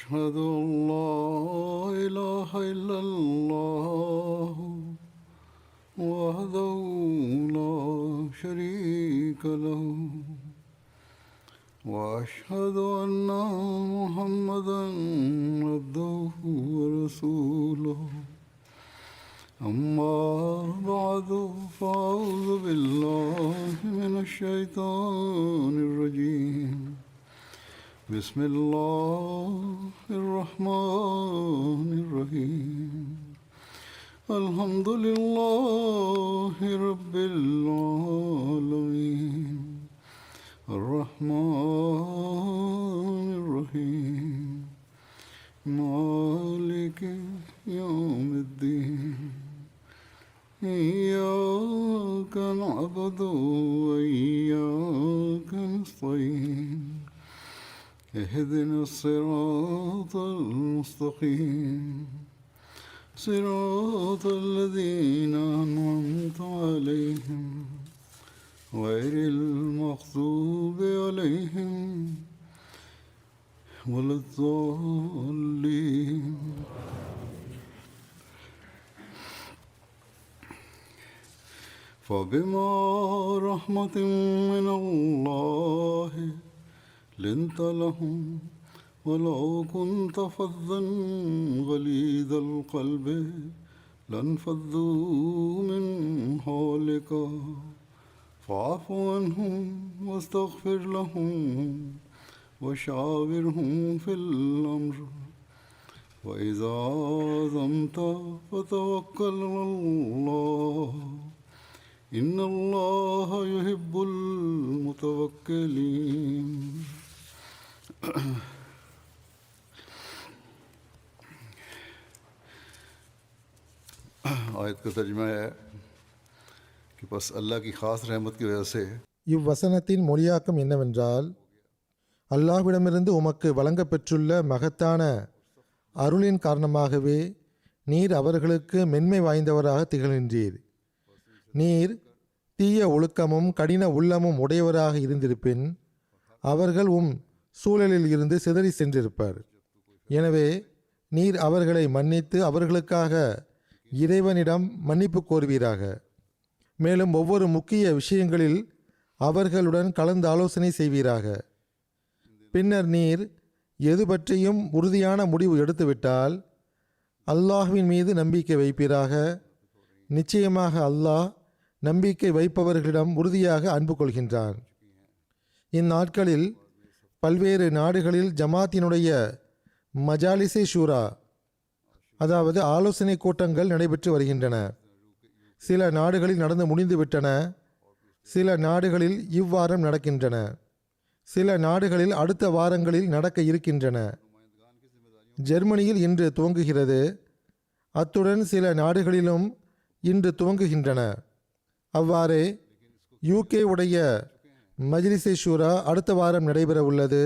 أشهد أن لا إله إلا الله وحده لا شريك له وأشهد أن محمدا عبده ورسوله أما بعد فأعوذ بالله من الشيطان الرجيم بسم الله الرحمن الرحيم الحمد لله رب العالمين الرحمن الرحيم مالك يوم الدين إياك نعبد وإياك نستعين اهدنا الصراط المستقيم صراط الذين أنعمت عليهم غير المغضوب عليهم ولا الضالين فبما رحمة من الله لنت لهم ولو كنت فظا غليظ القلب لانفضوا من حولك فاعف عنهم واستغفر لهم وشاورهم في الأمر وإذا عزمت فتوكل على الله إن الله يحب المتوكلين आयत का तर्जुमा है कि बस अल्लाह की ख़ास रहमत की वजह से இவ்வசனத்தின் மொழியாக்கம் என்னவென்றால், அல்லாஹ்விடமிருந்து உமக்கு வழங்கப்பெற்றுள்ள மகத்தான அருளின் காரணமாகவே நீர் அவர்களுக்கு மென்மை வாய்ந்தவராக திகழ்கின்றீர். நீர் தீய ஒழுக்கமும் கடின உள்ளமும் உடையவராக இருந்திருப்பின் அவர்கள் சூழலில் இருந்து சிதறி சென்றிருப்பர். எனவே நீர் அவர்களை மன்னித்து அவர்களுக்காக இறைவனிடம் மன்னிப்பு கோருவீராக. மேலும் ஒவ்வொரு முக்கிய விஷயங்களில் அவர்களுடன் கலந்து ஆலோசனை செய்வீராக. பின்னர் நீர் எது பற்றியும் உறுதியான முடிவு எடுத்துவிட்டால் அல்லாஹ்வின் மீது நம்பிக்கை வைப்பீராக. நிச்சயமாக அல்லாஹ் நம்பிக்கை வைப்பவர்களிடம் உறுதியாக அன்பு கொள்கின்றான். இந்நாட்களில் பல்வேறு நாடுகளில் ஜமாத்தினுடைய மஜாலிசே ஷூரா, அதாவது ஆலோசனை கூட்டங்கள் நடைபெற்று வருகின்றன. சில நாடுகளில் நடந்து முடிந்துவிட்டன, சில நாடுகளில் இவ்வாரம் நடக்கின்றன, சில நாடுகளில் அடுத்த வாரங்களில் நடக்க இருக்கின்றன. ஜெர்மனியில் இன்று துவங்குகிறது, அத்துடன் சில நாடுகளிலும் இன்று துவங்குகின்றன. அவ்வாறே யூகே உடைய மஜ்லிஸே ஷூரா அடுத்த வாரம் நடைபெற உள்ளது.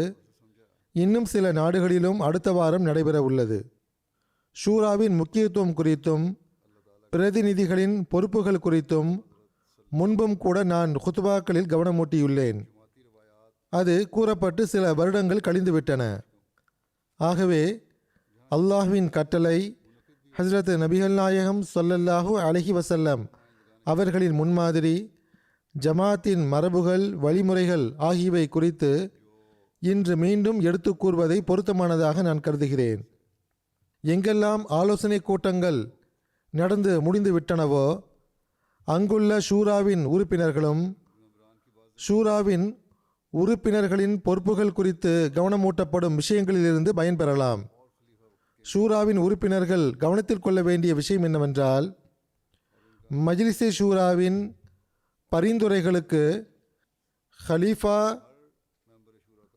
இன்னும் சில நாடுகளிலும் அடுத்த வாரம் நடைபெற உள்ளது. ஷூராவின் முக்கியத்துவம் குறித்தும் பிரதிநிதிகளின் பொறுப்புகள் குறித்தும் முன்பும் கூட நான் குத்பாக்களில் கவனமூட்டியுள்ளேன். அது கூறப்பட்டு சில வருடங்கள் கழிந்துவிட்டன. ஆகவே அல்லாஹ்வின் கட்டளை, ஹஸ்ரத் நபிகள் நாயகம் ஸல்லல்லாஹு அலைஹி வஸல்லம் அவர்களின் முன்மாதிரி, ஜமாத்தின் மரபுகள், வழிமுறைகள் ஆகியவை குறித்து இன்று மீண்டும் எடுத்து கூறுவதை பொருத்தமானதாக நான் கருதுகிறேன். எங்கெல்லாம் ஆலோசனை கூட்டங்கள் நடந்து முடிந்து விட்டனவோ அங்குள்ள ஷூராவின் உறுப்பினர்களும் ஷூராவின் உறுப்பினர்களின் பொறுப்புகள் குறித்து கவனமூட்டப்படும் விஷயங்களிலிருந்து பயன்பெறலாம். ஷூராவின் உறுப்பினர்கள் கவனத்தில் கொள்ள வேண்டிய விஷயம் என்னவென்றால், மஜ்லிஸே ஷூராவின் பரிந்துரைகளுக்கு ஹலீஃபா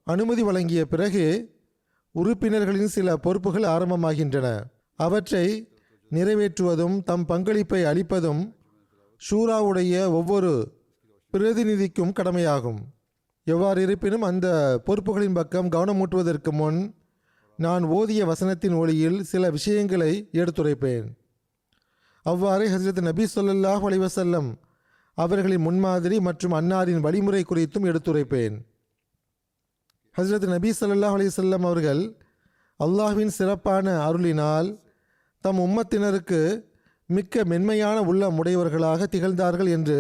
அனுமதி வழங்கிய பிறகு உறுப்பினர்களின் சில பொறுப்புகள் ஆரம்பமாகின்றன. அவற்றை நிறைவேற்றுவதும் தம் பங்களிப்பை அளிப்பதும் ஷூராவுடைய ஒவ்வொரு பிரதிநிதிக்கும் கடமையாகும். எவ்வாறு இருப்பினும் அந்த பொறுப்புகளின் பக்கம் கவனமூட்டுவதற்கு முன் நான் ஓதிய வசனத்தின் ஒளியில் சில விஷயங்களை எடுத்துரைப்பேன். அவ்வாறே ஹஜ்ரத் நபி ஸல்லல்லாஹு அலைஹி வஸல்லம் அவர்களின் முன்மாதிரி மற்றும் அன்னாரின் வழிமுறை குறித்தும் எடுத்துரைப்பேன். ஹஜ்ரத் நபி ஸல்லல்லாஹு அலைஹி வஸல்லம் அவர்கள் அல்லாஹ்வின் சிறப்பான அருளினால் தம் உம்மத்தினருக்கு மிக்க மென்மையான உள்ளம் உடையவர்களாக திகழ்ந்தார்கள் என்று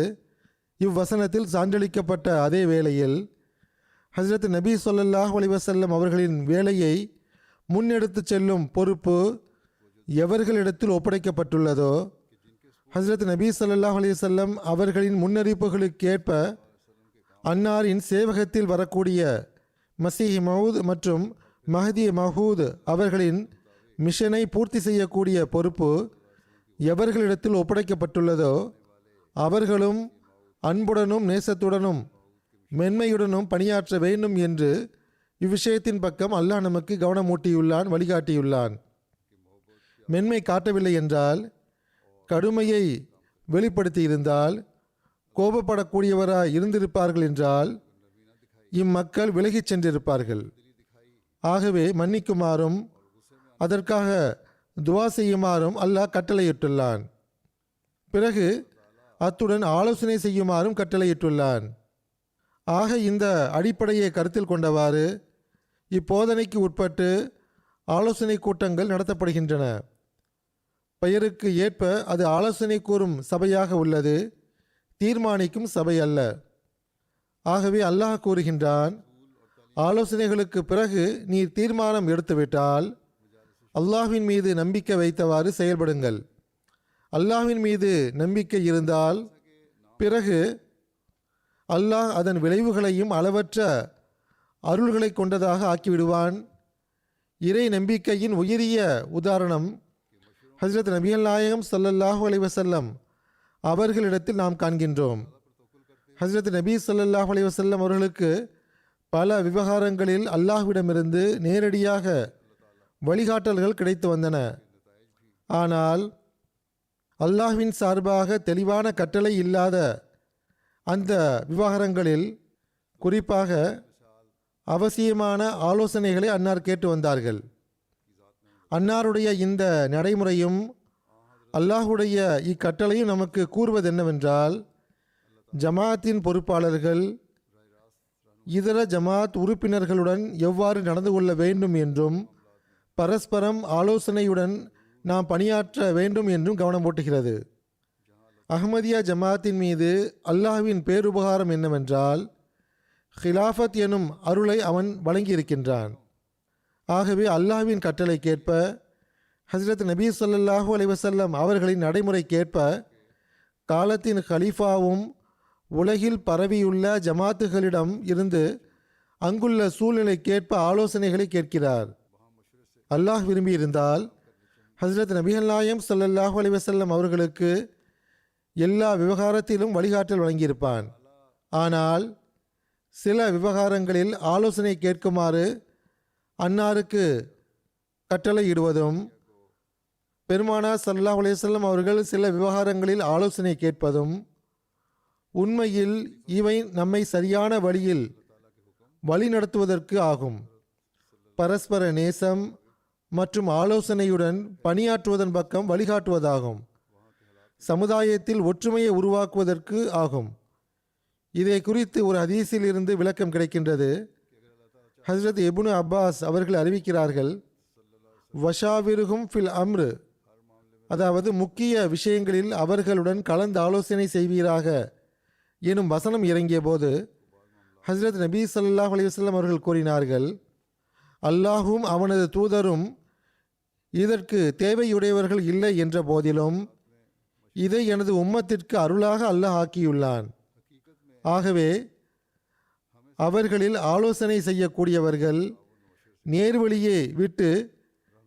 இவ்வசனத்தில் சான்றளிக்கப்பட்ட அதே வேளையில் ஹஜ்ரத் நபி ஸல்லல்லாஹு அலைஹி வஸல்லம் அவர்களின் வேலையை முன்னெடுத்து செல்லும் பொறுப்பு எவர்களிடத்தில் ஒப்படைக்கப்பட்டுள்ளதோ ஹஜ்ரத் நபி ஸல்லல்லாஹு அலைஹி வஸல்லம் அவர்களின் முன்னறிவிப்புகளுக்கேற்ப அன்னாரின் சேவகத்தில் வரக்கூடிய மசீஹ் மவுத் மற்றும் மஹதி மஹூத் அவர்களின் மிஷனை பூர்த்தி செய்யக்கூடிய பொறுப்பு எவர்களிடத்தில் ஒப்படைக்கப்பட்டுள்ளதோ அவர்களும் அன்புடனும் நேசத்துடனும் மென்மையுடனும் பணியாற்ற வேண்டும் என்று இவ்விஷயத்தின் பக்கம் அல்லாஹ் நமக்கு கவனமூட்டியுள்ளான், வழிகாட்டியுள்ளான். மென்மை காட்டவில்லை என்றால், கடுமையை வெளிப்படுத்தியிருந்தால், கோபப்படக்கூடியவராய் இருந்திருப்பார்கள் என்றால் இம்மக்கள் விலகிச் சென்றிருப்பார்கள். ஆகவே மன்னிக்குமாறும் அதற்காக துவா செய்யுமாறும் அல்லாஹ் கட்டளையிட்டுள்ளான். பிறகு அத்துடன் ஆலோசனை செய்யுமாறும் கட்டளையிட்டுள்ளான். ஆக இந்த அடிப்படையை கருத்தில் கொண்டவாறு இப்போதனைக்கு உட்பட்டு ஆலோசனை கூட்டங்கள் நடத்தப்படுகின்றன. பெயருக்கு ஏற்ப அது ஆலோசனை கூறும் சபையாக உள்ளது, தீர்மானிக்கும் சபை அல்ல. ஆகவே அல்லாஹ் கூறுகின்றான், ஆலோசனைகளுக்கு பிறகு நீர் தீர்மானம் எடுத்துவிட்டால் அல்லாஹ்வின் மீது நம்பிக்கை வைத்தவாறு செயல்படுங்கள். அல்லாஹ்வின் மீது நம்பிக்கை இருந்தால் பிறகு அல்லாஹ் அதன் விளைவுகளையும் அளவற்ற அருள்களை கொண்டதாக ஆக்கிவிடுவான். இறை நம்பிக்கையின் உயரிய உதாரணம் ஹஜ்ரத் நபிகள் நாயகம் ஸல்லல்லாஹு அலைஹி வஸல்லம் அவர்களிடத்தில் நாம் காண்கின்றோம். ஹஜ்ரத் நபி ஸல்லல்லாஹு அலைஹி வஸல்லம் அவர்களுக்கு பல விவகாரங்களில் அல்லாஹ்விடமிருந்து நேரடியாக வழிகாட்டல்கள் கிடைத்து வந்தன. ஆனால் அல்லாஹ்வின் சார்பாக தெளிவான கட்டளை இல்லாத அந்த விவகாரங்களில் குறிப்பாக அவசியமான ஆலோசனைகளை அன்னார் கேட்டு வந்தார்கள். அன்னாருடைய இந்த நடைமுறையும் அல்லாஹுடைய இக்கட்டளையும் நமக்கு கூறுவது என்னவென்றால், ஜமாத்தின் பொறுப்பாளர்கள் இதர ஜமாத் உறுப்பினர்களுடன் எவ்வாறு நடந்து கொள்ள வேண்டும் என்றும் பரஸ்பரம் ஆலோசனையுடன் நாம் பணியாற்ற வேண்டும் என்றும் கவனம் போட்டுகிறது. அஹ்மதியா ஜமாத்தின் மீது அல்லாஹ்வின் பேருபகாரம் என்னவென்றால், ஹிலாஃபத் எனும் அருளை அவன் வழங்கியிருக்கின்றான். ஆகவே அல்லாஹ்வின் கட்டளைக்கேற்ப ஹஜ்ரத் நபி ஸல்லல்லாஹு அலைஹி வஸல்லம் அவர்களின் நடைமுறைக்கேற்ப காலத்தின் கலீஃபாவும் உலகில் பரவியுள்ள ஜமாத்துகளிடம் இருந்து அங்குள்ள சூழ்நிலைக்கேற்ப ஆலோசனைகளை கேட்கிறார். அல்லாஹ் விரும்பியிருந்தால் ஹஜ்ரத் நபிகள் நாயகம் ஸல்லல்லாஹு அலைஹி வஸல்லம் அவர்களுக்கு எல்லா விவகாரத்திலும் வழிகாட்டல் வழங்கியிருப்பான். ஆனால் சில விவகாரங்களில் ஆலோசனை கேட்குமாறு அன்னாருக்கு கட்டளையிடுவதும், பெருமானார் ஸல்லல்லாஹு அலைஹி வஸல்லம் அவர்கள் சில விவகாரங்களில் ஆலோசனை கேட்பதும் உண்மையில் இவை நம்மை சரியான வழியில் வழிநடத்துவதற்கு ஆகும். பரஸ்பர நேசம் மற்றும் ஆலோசனையுடன் பணியாற்றுவதன் பக்கம் வழிகாட்டுவதாகும். சமுதாயத்தில் ஒற்றுமையை உருவாக்குவதற்கு ஆகும். இதை குறித்து ஒரு ஹதீஸில் இருந்து விளக்கம் கிடைக்கின்றது. ஹஜ்ரத் இப்னு அப்பாஸ் அவர்கள் அறிவிக்கிறார்கள், வஷாவிருகும் ஃபில் அம்ரு, அதாவது முக்கிய விஷயங்களில் அவர்களுடன் கலந்து ஆலோசனை செய்வீராக எனும் வசனம் இறங்கிய போது ஹஜ்ரத் நபி ஸல்லல்லாஹு அலைஹி வஸல்லம் அவர்கள் கூறினார்கள், அல்லாஹும் அவனது தூதரும் இதற்கு தேவையுடையவர்கள் இல்லை என்ற போதிலும் இதை எனது உம்மத்திற்கு அருளாக அல்லாஹ் ஆக்கியுள்ளான். ஆகவே அவர்களில் ஆலோசனை செய்யக்கூடியவர்கள் நேர்வழியை விட்டு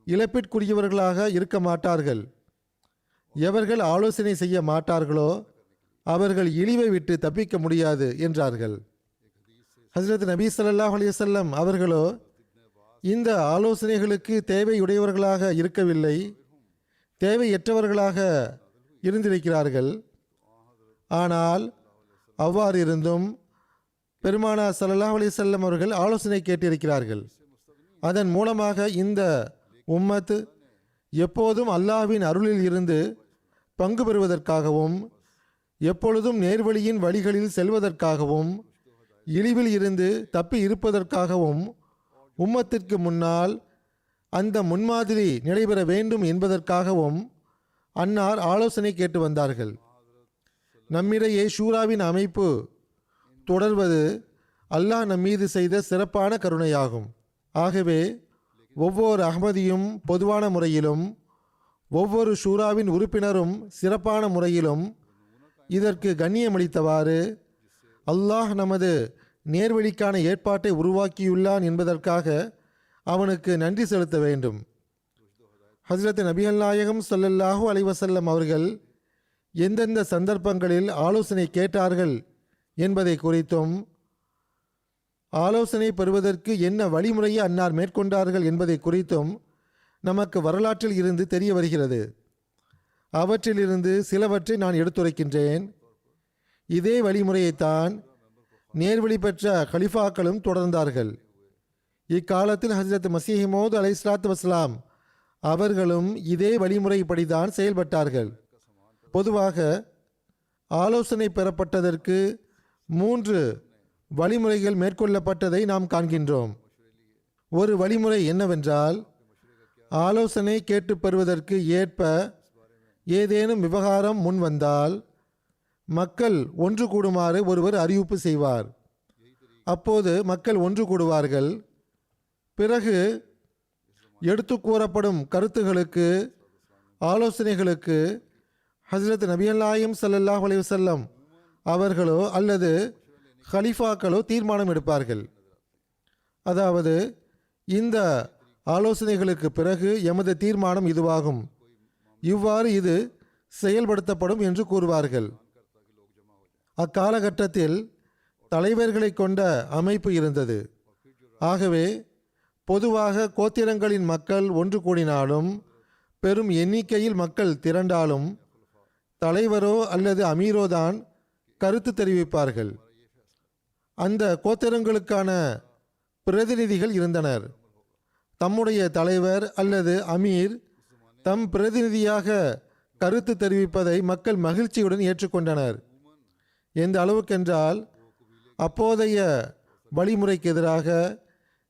இழப்பிற்குரியவர்களாக இருக்க மாட்டார்கள். எவர்கள் ஆலோசனை செய்ய மாட்டார்களோ அவர்கள் இழிவை விட்டு தப்பிக்க முடியாது என்றார்கள். ஹஜ்ரத் நபி ஸல்லல்லாஹு அலைஹி வஸல்லம் அவர்களோ இந்த ஆலோசனைகளுக்கு தேவையுடையவர்களாக இருக்கவில்லை, தேவையற்றவர்களாக இருந்திருக்கிறார்கள். ஆனால் அவ்வாறு இருந்தும் பெருமானார் ஸல்லல்லாஹு அலைஹி வஸல்லம் அவர்கள் ஆலோசனை கேட்டிருக்கிறார்கள். அதன் மூலமாக இந்த உம்மத் எப்போதும் அல்லாஹ்வின் அருளில் இருந்து பங்கு பெறுவதற்காகவும் எப்பொழுதும் நேர்வழியின் வழிகளில் செல்வதற்காகவும் இழிவில் இருந்து தப்பி இருப்பதற்காகவும் உம்மத்திற்கு முன்னால் அந்த முன்மாதிரி நடைபெற வேண்டும் என்பதற்காகவும் அன்னார் ஆலோசனை கேட்டு வந்தார்கள். நம்மிடையே ஷூராவின் அமைப்பு தொடர்வது அல்லாஹ் நம்மீது செய்த சிறப்பான கருணையாகும். ஆகவே ஒவ்வொரு அஹ்மதியும் பொதுவான முறையிலும் ஒவ்வொரு ஷூராவின் உறுப்பினரும் சிறப்பான முறையிலும் இதற்கு கண்ணியமளித்தவாறு அல்லாஹ் நமது நேர்வழிக்கான ஏற்பாட்டை உருவாக்கியுள்ளான் என்பதற்காக அவனுக்கு நன்றி செலுத்த வேண்டும். ஹஜ்ரத் நபிகள் நாயகம் ஸல்லல்லாஹு அலைஹி வஸல்லம் அவர்கள் எந்தெந்த சந்தர்ப்பங்களில் ஆலோசனை கேட்டார்கள் என்பதை குறித்தும் ஆலோசனை பெறுவதற்கு என்ன வழிமுறையை அன்னார் மேற்கொண்டார்கள் என்பதை குறித்தும் நமக்கு வரலாற்றில் இருந்து தெரிய வருகிறது. அவற்றிலிருந்து சிலவற்றை நான் எடுத்துரைக்கின்றேன். இதே வழிமுறையைத்தான் நேர்வழி பெற்ற கலிஃபாக்களும் தொடர்ந்தார்கள். இக்காலத்தில் ஹஜ்ரத் மசீஹ் மௌஊத் அலைஹிஸ்ஸலாத்து வஸ்ஸலாம் அவர்களும் இதே வழிமுறைப்படிதான் செயல்பட்டார்கள். பொதுவாக ஆலோசனை பெறப்பட்டதற்கு 3 வழிமுறைகள் மேற்கொள்ளப்பட்டதை நாம் காண்கின்றோம். ஒரு வழிமுறை என்னவென்றால், ஆலோசனை கேட்டு பெறுவதற்கு ஏற்ப ஏதேனும் விவகாரம் முன் வந்தால் மக்கள் ஒன்று கூடுமாறு ஒருவர் அறிவிப்பு செய்வார். அப்போது மக்கள் ஒன்று கூடுவார்கள். பிறகு எடுத்து கூறப்படும் கருத்துகளுக்கு, ஆலோசனைகளுக்கு ஹஜ்ரத் நபிகள் நாயகம் ஸல்லல்லாஹு அலைஹி வஸல்லம் அவர்களோ அல்லது ஹலிஃபாக்களோ தீர்மானம் எடுப்பார்கள். அதாவது, இந்த ஆலோசனைகளுக்கு பிறகு எமது தீர்மானம் இதுவாகும், இவ்வாறு இது செயல்படுத்தப்படும் என்று கூறுவார்கள். அக்காலகட்டத்தில் தலைவர்களை கொண்ட அமைப்பு இருந்தது. ஆகவே பொதுவாக கோத்திரங்களின் மக்கள் ஒன்று கூடினாலும், பெரும் எண்ணிக்கையில் மக்கள் திரண்டாலும் தலைவரோ அல்லது அமீரோ தான் கருத்து தெரிவிப்பார்கள். அந்த கோத்திரங்களுக்கான பிரதிநிதிகள் இருந்தனர். தம்முடைய தலைவர் அல்லது அமீர் தம் பிரதிநிதியாக கருத்து தெரிவிப்பதை மக்கள் மகிழ்ச்சியுடன் ஏற்றுக்கொண்டனர். எந்த அளவுக்கென்றால், அப்போதைய வழிமுறைக்கு எதிராக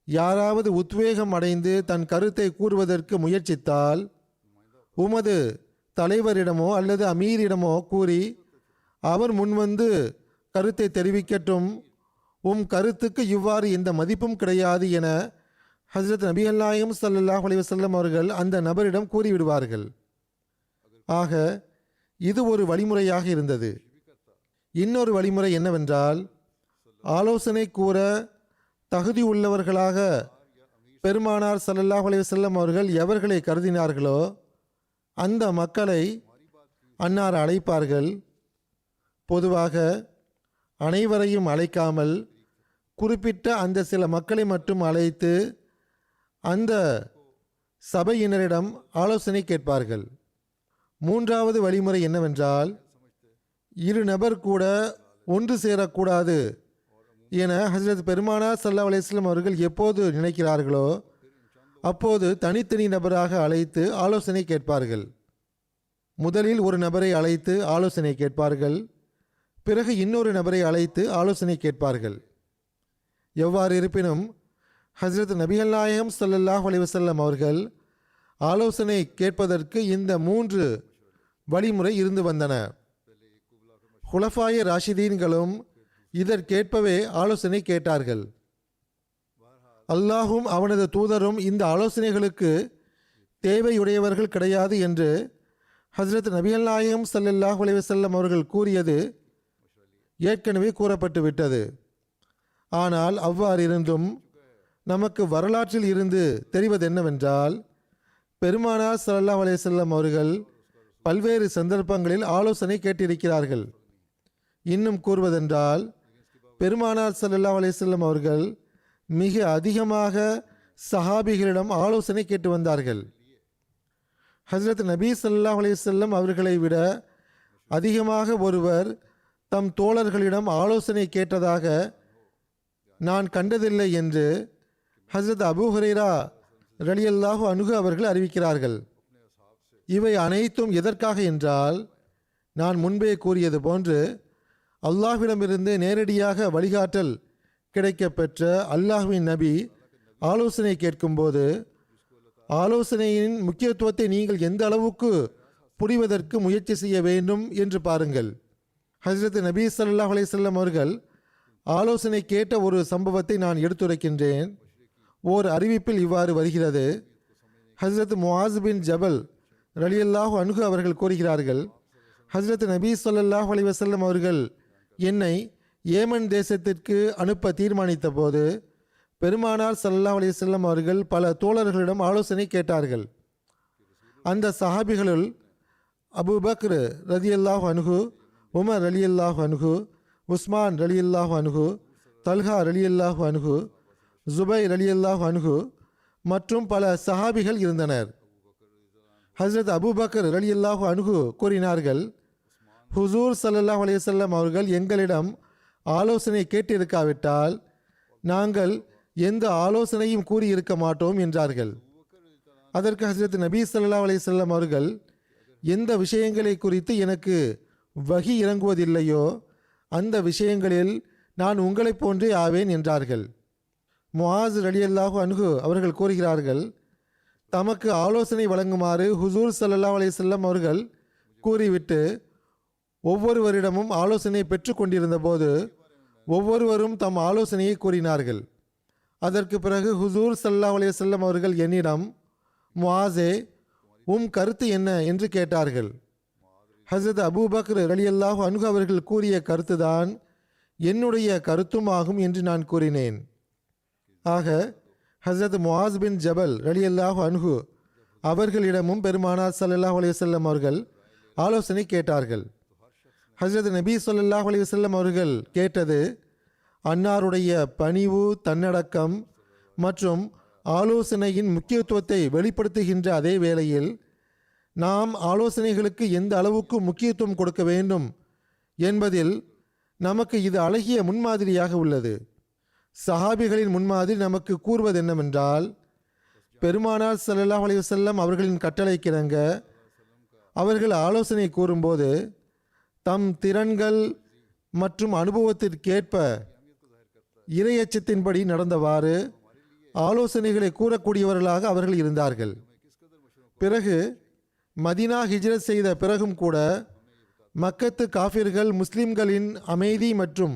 யாராவது உத்வேகம் அடைந்து தன் கருத்தை கூறுவதற்கு முயற்சித்தால் உமது தலைவரிடமோ அல்லது அமீரிடமோ கூறி அவர் முன்வந்து கருத்தை தெரிவிக்கட்டும், கருத்துக்கு இவ்வாறு எந்த மதிப்பும் கிடையாது என ஹஜ்ரத் நபிகள் நாயகம் ஸல்லல்லாஹு அலைஹி வஸல்லம் அவர்கள் அந்த நபரிடம் கூறிவிடுவார்கள். ஆக இது ஒரு வழிமுறையாக இருந்தது. இன்னொரு வழிமுறை என்னவென்றால், ஆலோசனை கூற தகுதி உள்ளவர்களாக பெருமானார் ஸல்லல்லாஹு அலைஹி வஸல்லம் அவர்கள் எவர்களை கருதினார்களோ அந்த மக்களை அன்னார் அழைப்பார்கள். பொதுவாக அனைவரையும் அழைக்காமல் குறிப்பிட்ட அந்த சில மக்களை மட்டும் அழைத்து அந்த சபையினரிடம் ஆலோசனை கேட்பார்கள். மூன்றாவது வழிமுறை என்னவென்றால், 2 நபர் கூட ஒன்று சேரக்கூடாது என ஹஜ்ரத் பெருமானார் ஸல்லல்லாஹு அலைஹி வஸல்லம் அவர்கள் எப்போது நினைக்கிறார்களோ அப்போது தனித்தனி நபராக அழைத்து ஆலோசனை கேட்பார்கள். முதலில் ஒரு நபரை அழைத்து ஆலோசனை கேட்பார்கள். பிறகு இன்னொரு நபரை அழைத்து ஆலோசனை கேட்பார்கள். எவ்வாறு இருப்பினும் ஹஜ்ரத் நபிகள் நாயகம் ஸல்லல்லாஹு அலைஹி வஸல்லம் அவர்கள் ஆலோசனை கேட்பதற்கு இந்த 3 வழிமுறை இருந்து வந்தன. குலஃபாய ராஷிதீன்களும் இதற்கேற்பவே ஆலோசனை கேட்டார்கள். அல்லாஹும் அவனது தூதரும் இந்த ஆலோசனைகளுக்கு தேவையுடையவர்கள் கிடையாது என்று ஹஜ்ரத் நபிகள் நாயகம் ஸல்லல்லாஹு அலைஹி வஸல்லம் அவர்கள் கூறியது ஏற்கனவே கூறப்பட்டு விட்டது. ஆனால் அவ்வாறிருந்தும் நமக்கு வரலாற்றில் இருந்து தெரிவது என்னவென்றால், பெருமானார் ஸல்லல்லாஹு அலைஹி வஸல்லம் அவர்கள் பல்வேறு சந்தர்ப்பங்களில் ஆலோசனை கேட்டிருக்கிறார்கள். இன்னும் கூறுவதென்றால், பெருமானார் ஸல்லல்லாஹு அலைஹி வஸல்லம் அவர்கள் மிக அதிகமாக சஹாபிகளிடம் ஆலோசனை கேட்டு வந்தார்கள். ஹஜ்ரத் நபி ஸல்லல்லாஹு அலைஹி வஸல்லம் அவர்களை விட அதிகமாக ஒருவர் தம் தோழர்களிடம் ஆலோசனை கேட்டதாக நான் கண்டதில்லை என்று ஹஜ்ரத் அபூ ஹுரைரா ரலியல்லாஹு அன்ஹு அவர்கள் அறிவிக்கிறார்கள். இவை அனைத்தும் எதற்காக என்றால், நான் முன்பே கூறியது போன்று அல்லாஹ்விடமிருந்து நேரடியாக வழிகாட்டல் கிடைக்கப்பெற்ற அல்லாஹ்வின் நபி ஆலோசனை கேட்கும்போது ஆலோசனையின் முக்கியத்துவத்தை நீங்கள் எந்த அளவுக்கு புரிவதற்கு முயற்சி செய்ய வேண்டும் என்று பாருங்கள். ஹஜ்ரத் நபி ஸல்லல்லாஹு அலைஹி வஸல்லம் அவர்கள் ஆலோசனை கேட்ட ஒரு சம்பவத்தை நான் எடுத்துரைக்கின்றேன். ஓர் அறிவிப்பில் இவ்வாறு வருகிறது. ஹஜ்ரத் முஆஸ் பின் ஜபல் ரலியல்லாஹு அன்ஹு அவர்கள் கூறுகிறார்கள், ஹஜ்ரத் நபி ஸல்லல்லாஹு அலைஹி வஸல்லம் அவர்கள் என்னை ஏமன் தேசத்திற்கு அனுப்ப தீர்மானித்த போது பெருமானார் ஸல்லல்லாஹு அலைஹி வஸல்லம் அவர்கள் பல தோழர்களிடம் ஆலோசனை கேட்டார்கள். அந்த சஹாபிகளுள் அபூபக்ர் ரலியல்லாஹு அன்ஹு, உமர் ரலியல்லாஹு அன்ஹு, உஸ்மான் ரலியல்லாஹு அன்ஹு, தல்ஹா ரலியல்லாஹு அன்ஹு, ஜுபைர் ரலியல்லாஹு அன்ஹு மற்றும் பல சஹாபிகள் இருந்தனர். ஹஜ்ரத் அபூபக்கர் ரலியல்லாஹு அன்ஹு கூறினார்கள், ஹுசூர் ஸல்லல்லாஹு அலைஹி வஸல்லம் அவர்கள் எங்களிடம் ஆலோசனை கேட்டிருக்காவிட்டால் நாங்கள் எந்த ஆலோசனையும் கூறியிருக்க மாட்டோம் என்றார்கள். அதற்கு ஹஜ்ரத் நபி ஸல்லல்லாஹு அலைஹி வஸல்லம் அவர்கள், எந்த விஷயங்களை குறித்து எனக்கு வஹி இறங்குவதில்லையோ அந்த விஷயங்களில் நான் உங்களைப் போன்றே ஆவேன் என்றார்கள். முஆஸ் ரலியல்லாஹு அன்ஹு அவர்கள் கூறுகிறார்கள், தமக்கு ஆலோசனை வழங்குமாறு ஹுசூர் ஸல்லல்லாஹு அலைஹி வஸல்லம் அவர்கள் கூறிவிட்டு ஒவ்வொருவரிடமும் ஆலோசனை பெற்று கொண்டிருந்த போது ஒவ்வொருவரும் தம் ஆலோசனையை கூறினார்கள். அதற்கு பிறகு ஹுசூர் ஸல்லல்லாஹு அலைஹி வஸல்லம் அவர்கள் என்னிடம், முஆஸே, கருத்து என்ன என்று கேட்டார்கள். ஹஜ்ரத் அபூபக்ர் ரலியல்லாஹு அன்ஹு அவர்கள் கூறிய கருத்துதான் என்னுடைய கருத்தும் ஆகும் என்று நான் கூறினேன். ஆக ஹஜ்ரத் முஆஸ் பின் ஜபல் ரலியல்லாஹு அன்ஹு அவர்களிடமும் பெருமானார் ஸல்லல்லாஹு அலைஹி வஸல்லம் அவர்கள் ஆலோசனை கேட்டார்கள். ஹஜ்ரத் நபி ஸல்லல்லாஹு அலைஹி வஸல்லம் அவர்கள் கேட்டது அன்னாருடைய பணிவு, தன்னடக்கம் மற்றும் ஆலோசனையின் முக்கியத்துவத்தை வெளிப்படுத்துகின்ற அதே வேளையில் நாம் ஆலோசனைகளுக்கு எந்த அளவுக்கு முக்கியத்துவம் கொடுக்க வேண்டும் என்பதில் நமக்கு இது அழகிய முன்மாதிரியாக உள்ளது. சஹாபிகளின் முன்மாதிரி நமக்கு கூறுவது என்னவென்றால், பெருமானார் ஸல்லல்லாஹு அலைஹி வஸல்லம் அவர்களின் கட்டளைக்கிணங்க அவர்கள் ஆலோசனை கூறும்போது தம் திறன்கள் மற்றும் அனுபவத்திற்கேற்ப இறையச்சத்தின்படி நடந்தவாறு ஆலோசனைகளை கூறக்கூடியவர்களாக அவர்கள் இருந்தார்கள். பிறகு மதீனா ஹிஜ்ரத் செய்த பிறகும் கூட மக்கத்து காஃபிர்கள் முஸ்லிம்களின் அமைதி மற்றும்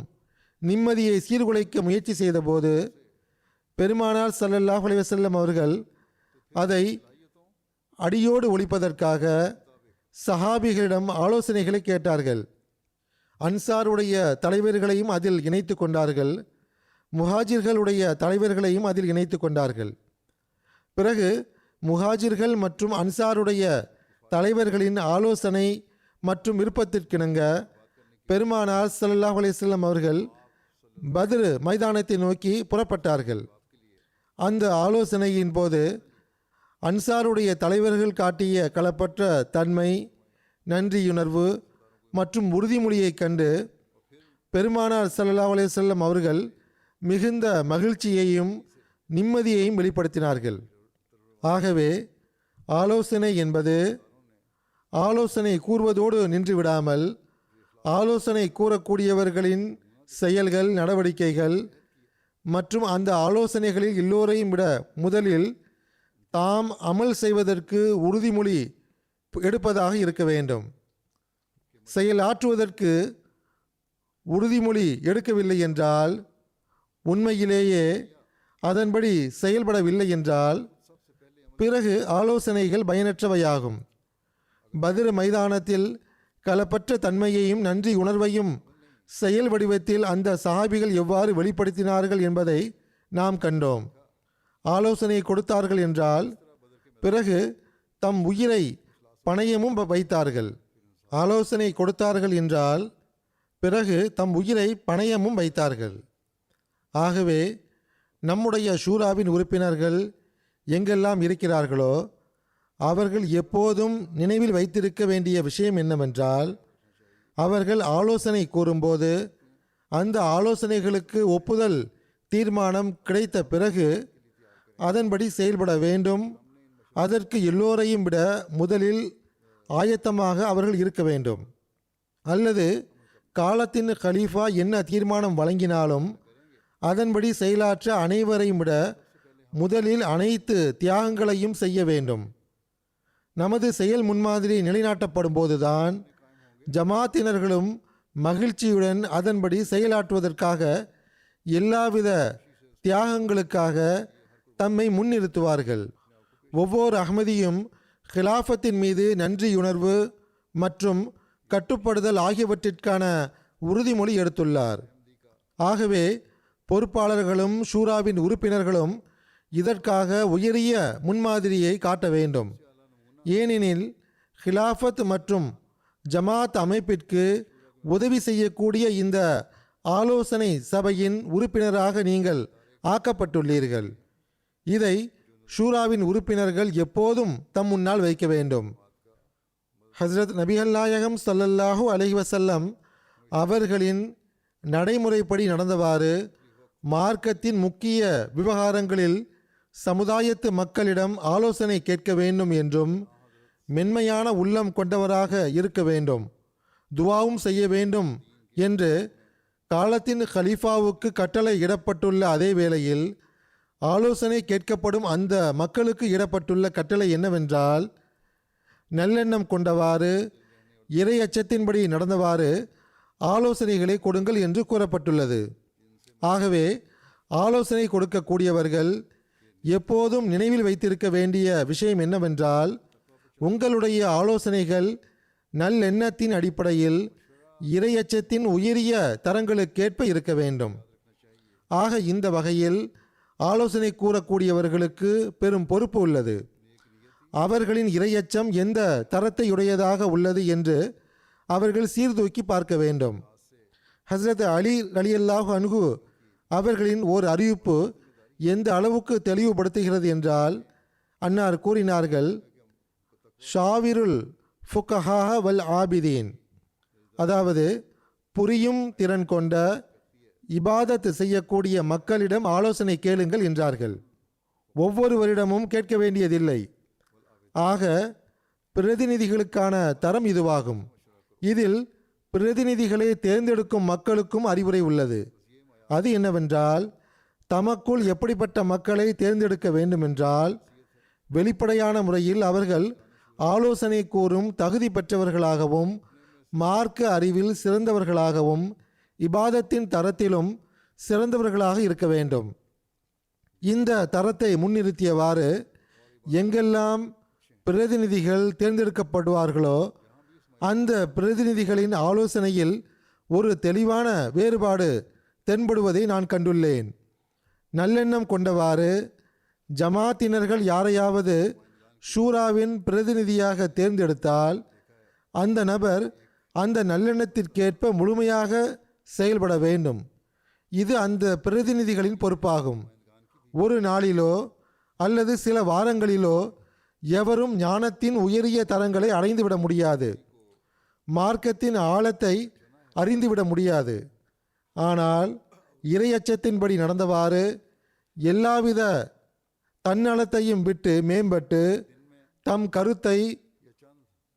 நிம்மதியை சீர்குலைக்க முயற்சி செய்தபோது பெருமானார் ஸல்லல்லாஹு அலைஹி வஸல்லம் அவர்கள் அதை அடியோடு ஒழிப்பதற்காக சஹாபிகளிடம் ஆலோசனைகளை கேட்டார்கள். அன்சாருடைய தலைவர்களையும் அதில் இணைத்து கொண்டார்கள், முஹாஜிர்களுடைய தலைவர்களையும் அதில் இணைத்து கொண்டார்கள். பிறகு முஹாஜிர்கள் மற்றும் அன்சாருடைய தலைவர்களின் ஆலோசனை மற்றும் விருப்பத்திற்கிணங்க பெருமானார் ஸல்லல்லாஹு அலைஹி வஸல்லம் அவர்கள் பத்ர் மைதானத்தை நோக்கி புறப்பட்டார்கள். அந்த ஆலோசனையின் போது அன்சாருடைய தலைவர்கள் காட்டிய களப்பற்ற தன்மை, நன்றியுணர்வு மற்றும் உறுதிமொழியைக் கண்டு பெருமானார் ஸல்லல்லாஹு அலைஹி வஸல்லம் அவர்கள் மிகுந்த மகிழ்ச்சியையும் நிம்மதியையும் வெளிப்படுத்தினார்கள். ஆகவே ஆலோசனை என்பது ஆலோசனை கூறுவதோடு நின்றுவிடாமல் ஆலோசனை கூறக்கூடியவர்களின் செயல்கள், நடவடிக்கைகள் மற்றும் அந்த ஆலோசனைகளில் எல்லோரையும் விட முதலில் தாம் அமல் செய்வதற்கு உறுதிமொழி எடுப்பதாக இருக்க வேண்டும். செயலாற்றுவதற்கு உறுதிமொழி எடுக்கவில்லை என்றால், உண்மையிலேயே அதன்படி செயல்படவில்லை என்றால் பிறகு ஆலோசனைகள் பயனற்றவையாகும். பத்ர் மைதானத்தில் களப்பற்ற தன்மையையும் நன்றி உணர்வையும் செயல் வடிவத்தில் அந்த சஹாபிகள் எவ்வாறு வெளிப்படுத்தினார்கள் என்பதை நாம் கண்டோம். ஆலோசனை கொடுத்தார்கள் என்றால் பிறகு தம் உயிரை பணயமும் வைத்தார்கள். ஆலோசனை கொடுத்தார்கள் என்றால் பிறகு தம் உயிரை பணயமும் வைத்தார்கள். ஆகவே நம்முடைய ஷூராவின் உறுப்பினர்கள் எங்கெல்லாம் இருக்கிறார்களோ அவர்கள் எப்போதும் நினைவில் வைத்திருக்க வேண்டிய விஷயம் என்னவென்றால், அவர்கள் ஆலோசனை கூறும்போது அந்த ஆலோசனைகளுக்கு ஒப்புதல் தீர்மானம் கிடைத்த பிறகு அதன்படி செயல்பட வேண்டும். அதற்கு எல்லோரையும் விட முதலில் ஆயத்தமாக அவர்கள் இருக்க வேண்டும். அல்லது காலத்தின் கலீஃபா என்ன தீர்மானம் வழங்கினாலும் அதன்படி செயலாற்ற அனைவரையும் விட முதலில் அனைத்து தியாகங்களையும் செய்ய வேண்டும். நமது செயல் முன்மாதிரி நிலைநாட்டப்படும் போதுதான் ஜமாத்தினர்களும் மகிழ்ச்சியுடன் அதன்படி செயலாற்றுவதற்காக எல்லாவித தியாகங்களுக்காக தம்மை முன்னிறுத்துவார்கள். ஒவ்வொரு அஹ்மதியும் ஹிலாஃபத்தின் மீது நன்றியுணர்வு மற்றும் கட்டுப்படுதல் ஆகியவற்றிற்கான உறுதிமொழி எடுத்துள்ளார். ஆகவே பொறுப்பாளர்களும் ஷூராவின் உறுப்பினர்களும் இதற்காக உயரிய முன்மாதிரியை காட்ட வேண்டும். ஏனெனில் ஹிலாஃபத் மற்றும் ஜமாத் அமைப்பிற்கு உதவி செய்யக்கூடிய இந்த ஆலோசனை சபையின் உறுப்பினராக நீங்கள் ஆக்கப்பட்டுள்ளீர்கள். இதை ஷூராவின் உறுப்பினர்கள் எப்போதும் தம் முன்னால் வைக்க வேண்டும். ஹஸ்ரத் நபிகள் நாயகம் ஸல்லல்லாஹு அலைஹி வஸல்லம் அவர்களின் நடைமுறைப்படி நடந்தவாறு மார்க்கத்தின் முக்கிய விவகாரங்களில் சமுதாயத்து மக்களிடம் ஆலோசனை கேட்க வேண்டும் என்றும் மென்மையான உள்ளம் கொண்டவராக இருக்க வேண்டும், துவாவும் செய்ய வேண்டும் என்று காலத்தின் ஹலீஃபாவுக்கு கட்டளை இடப்பட்டுள்ள அதே வேளையில் ஆலோசனை கேட்கப்படும் அந்த மக்களுக்கு இடப்பட்டுள்ள கட்டளை என்னவென்றால், நல்லெண்ணம் கொண்டவாறு இறை அச்சத்தின்படி நடந்தவாறு ஆலோசனைகளை கொடுங்கள் என்று கூறப்பட்டுள்ளது. ஆகவே ஆலோசனை கொடுக்கக்கூடியவர்கள் எப்போதும் நினைவில் வைத்திருக்க வேண்டிய விஷயம் என்னவென்றால், உங்களுடைய ஆலோசனைகள் நல்லெண்ணத்தின் அடிப்படையில் இறையச்சத்தின் உயரிய தரங்களுக்கேற்ப இருக்க வேண்டும். ஆக இந்த வகையில் ஆலோசனை கூறக்கூடியவர்களுக்கு பெரும் பொறுப்பு உள்ளது. அவர்களின் இறையச்சம் எந்த தரத்தையுடையதாக உள்ளது என்று அவர்கள் சீர்தூக்கி பார்க்க வேண்டும். ஹஸ்ரத் அலி ரலியல்லாஹு அன்ஹு அவர்களின் ஓர் அறிவிப்பு எந்த அளவுக்கு தெளிவுபடுத்துகிறது என்றால், அன்னார் கூறினார்கள், ஷாவிருல் ஃபுகஹா வல் ஆபிதீன், அதாவது புரியும் திறன் கொண்ட இபாதத் செய்யக்கூடிய மக்களிடம் ஆலோசனை கேளுங்கள் என்றார்கள். ஒவ்வொருவரிடமும் கேட்க வேண்டியதில்லை. ஆக பிரதிநிதிகளுக்கான தரம் இதுவாகும். இதில் பிரதிநிதிகளை தேர்ந்தெடுக்கும் மக்களுக்கும் அறிவுரை உள்ளது. அது என்னவென்றால், தமக்குள் எப்படிப்பட்ட மக்களை தேர்ந்தெடுக்க வேண்டுமென்றால், வெளிப்படையான முறையில் அவர்கள் ஆலோசனை கூறும் தகுதி பெற்றவர்களாகவும் மார்க்க அறிவில் சிறந்தவர்களாகவும் இபாதத்தின் தரத்திலும் சிறந்தவர்களாக இருக்க வேண்டும். இந்த தரத்தை முன்னிறுத்தியவாறு எங்கெல்லாம் பிரதிநிதிகள் தேர்ந்தெடுக்கப்படுவார்களோ அந்த பிரதிநிதிகளின் ஆலோசனையில் ஒரு தெளிவான வேறுபாடு தென்படுவதை நான் கண்டுள்ளேன். நல்லெண்ணம் கொண்டவாறு ஜமாத்தினர்கள் யாரையாவது ஷூராவின் பிரதிநிதியாக தேர்ந்தெடுத்தால் அந்த நபர் அந்த நல்லெண்ணத்திற்கேற்ப முழுமையாக செயல்பட வேண்டும். இது அந்த பிரதிநிதிகளின் பொறுப்பாகும். ஒரு நாளிலோ அல்லது சில வாரங்களிலோ எவரும் ஞானத்தின் உயரிய தரங்களை அடைந்துவிட முடியாது, மார்க்கத்தின் ஆழத்தை அறிந்துவிட முடியாது. ஆனால் இறையச்சத்தின்படி நடந்தவாறு எல்லாவித தன்னலத்தையும் விட்டு மேம்பட்டு தம் கருத்தை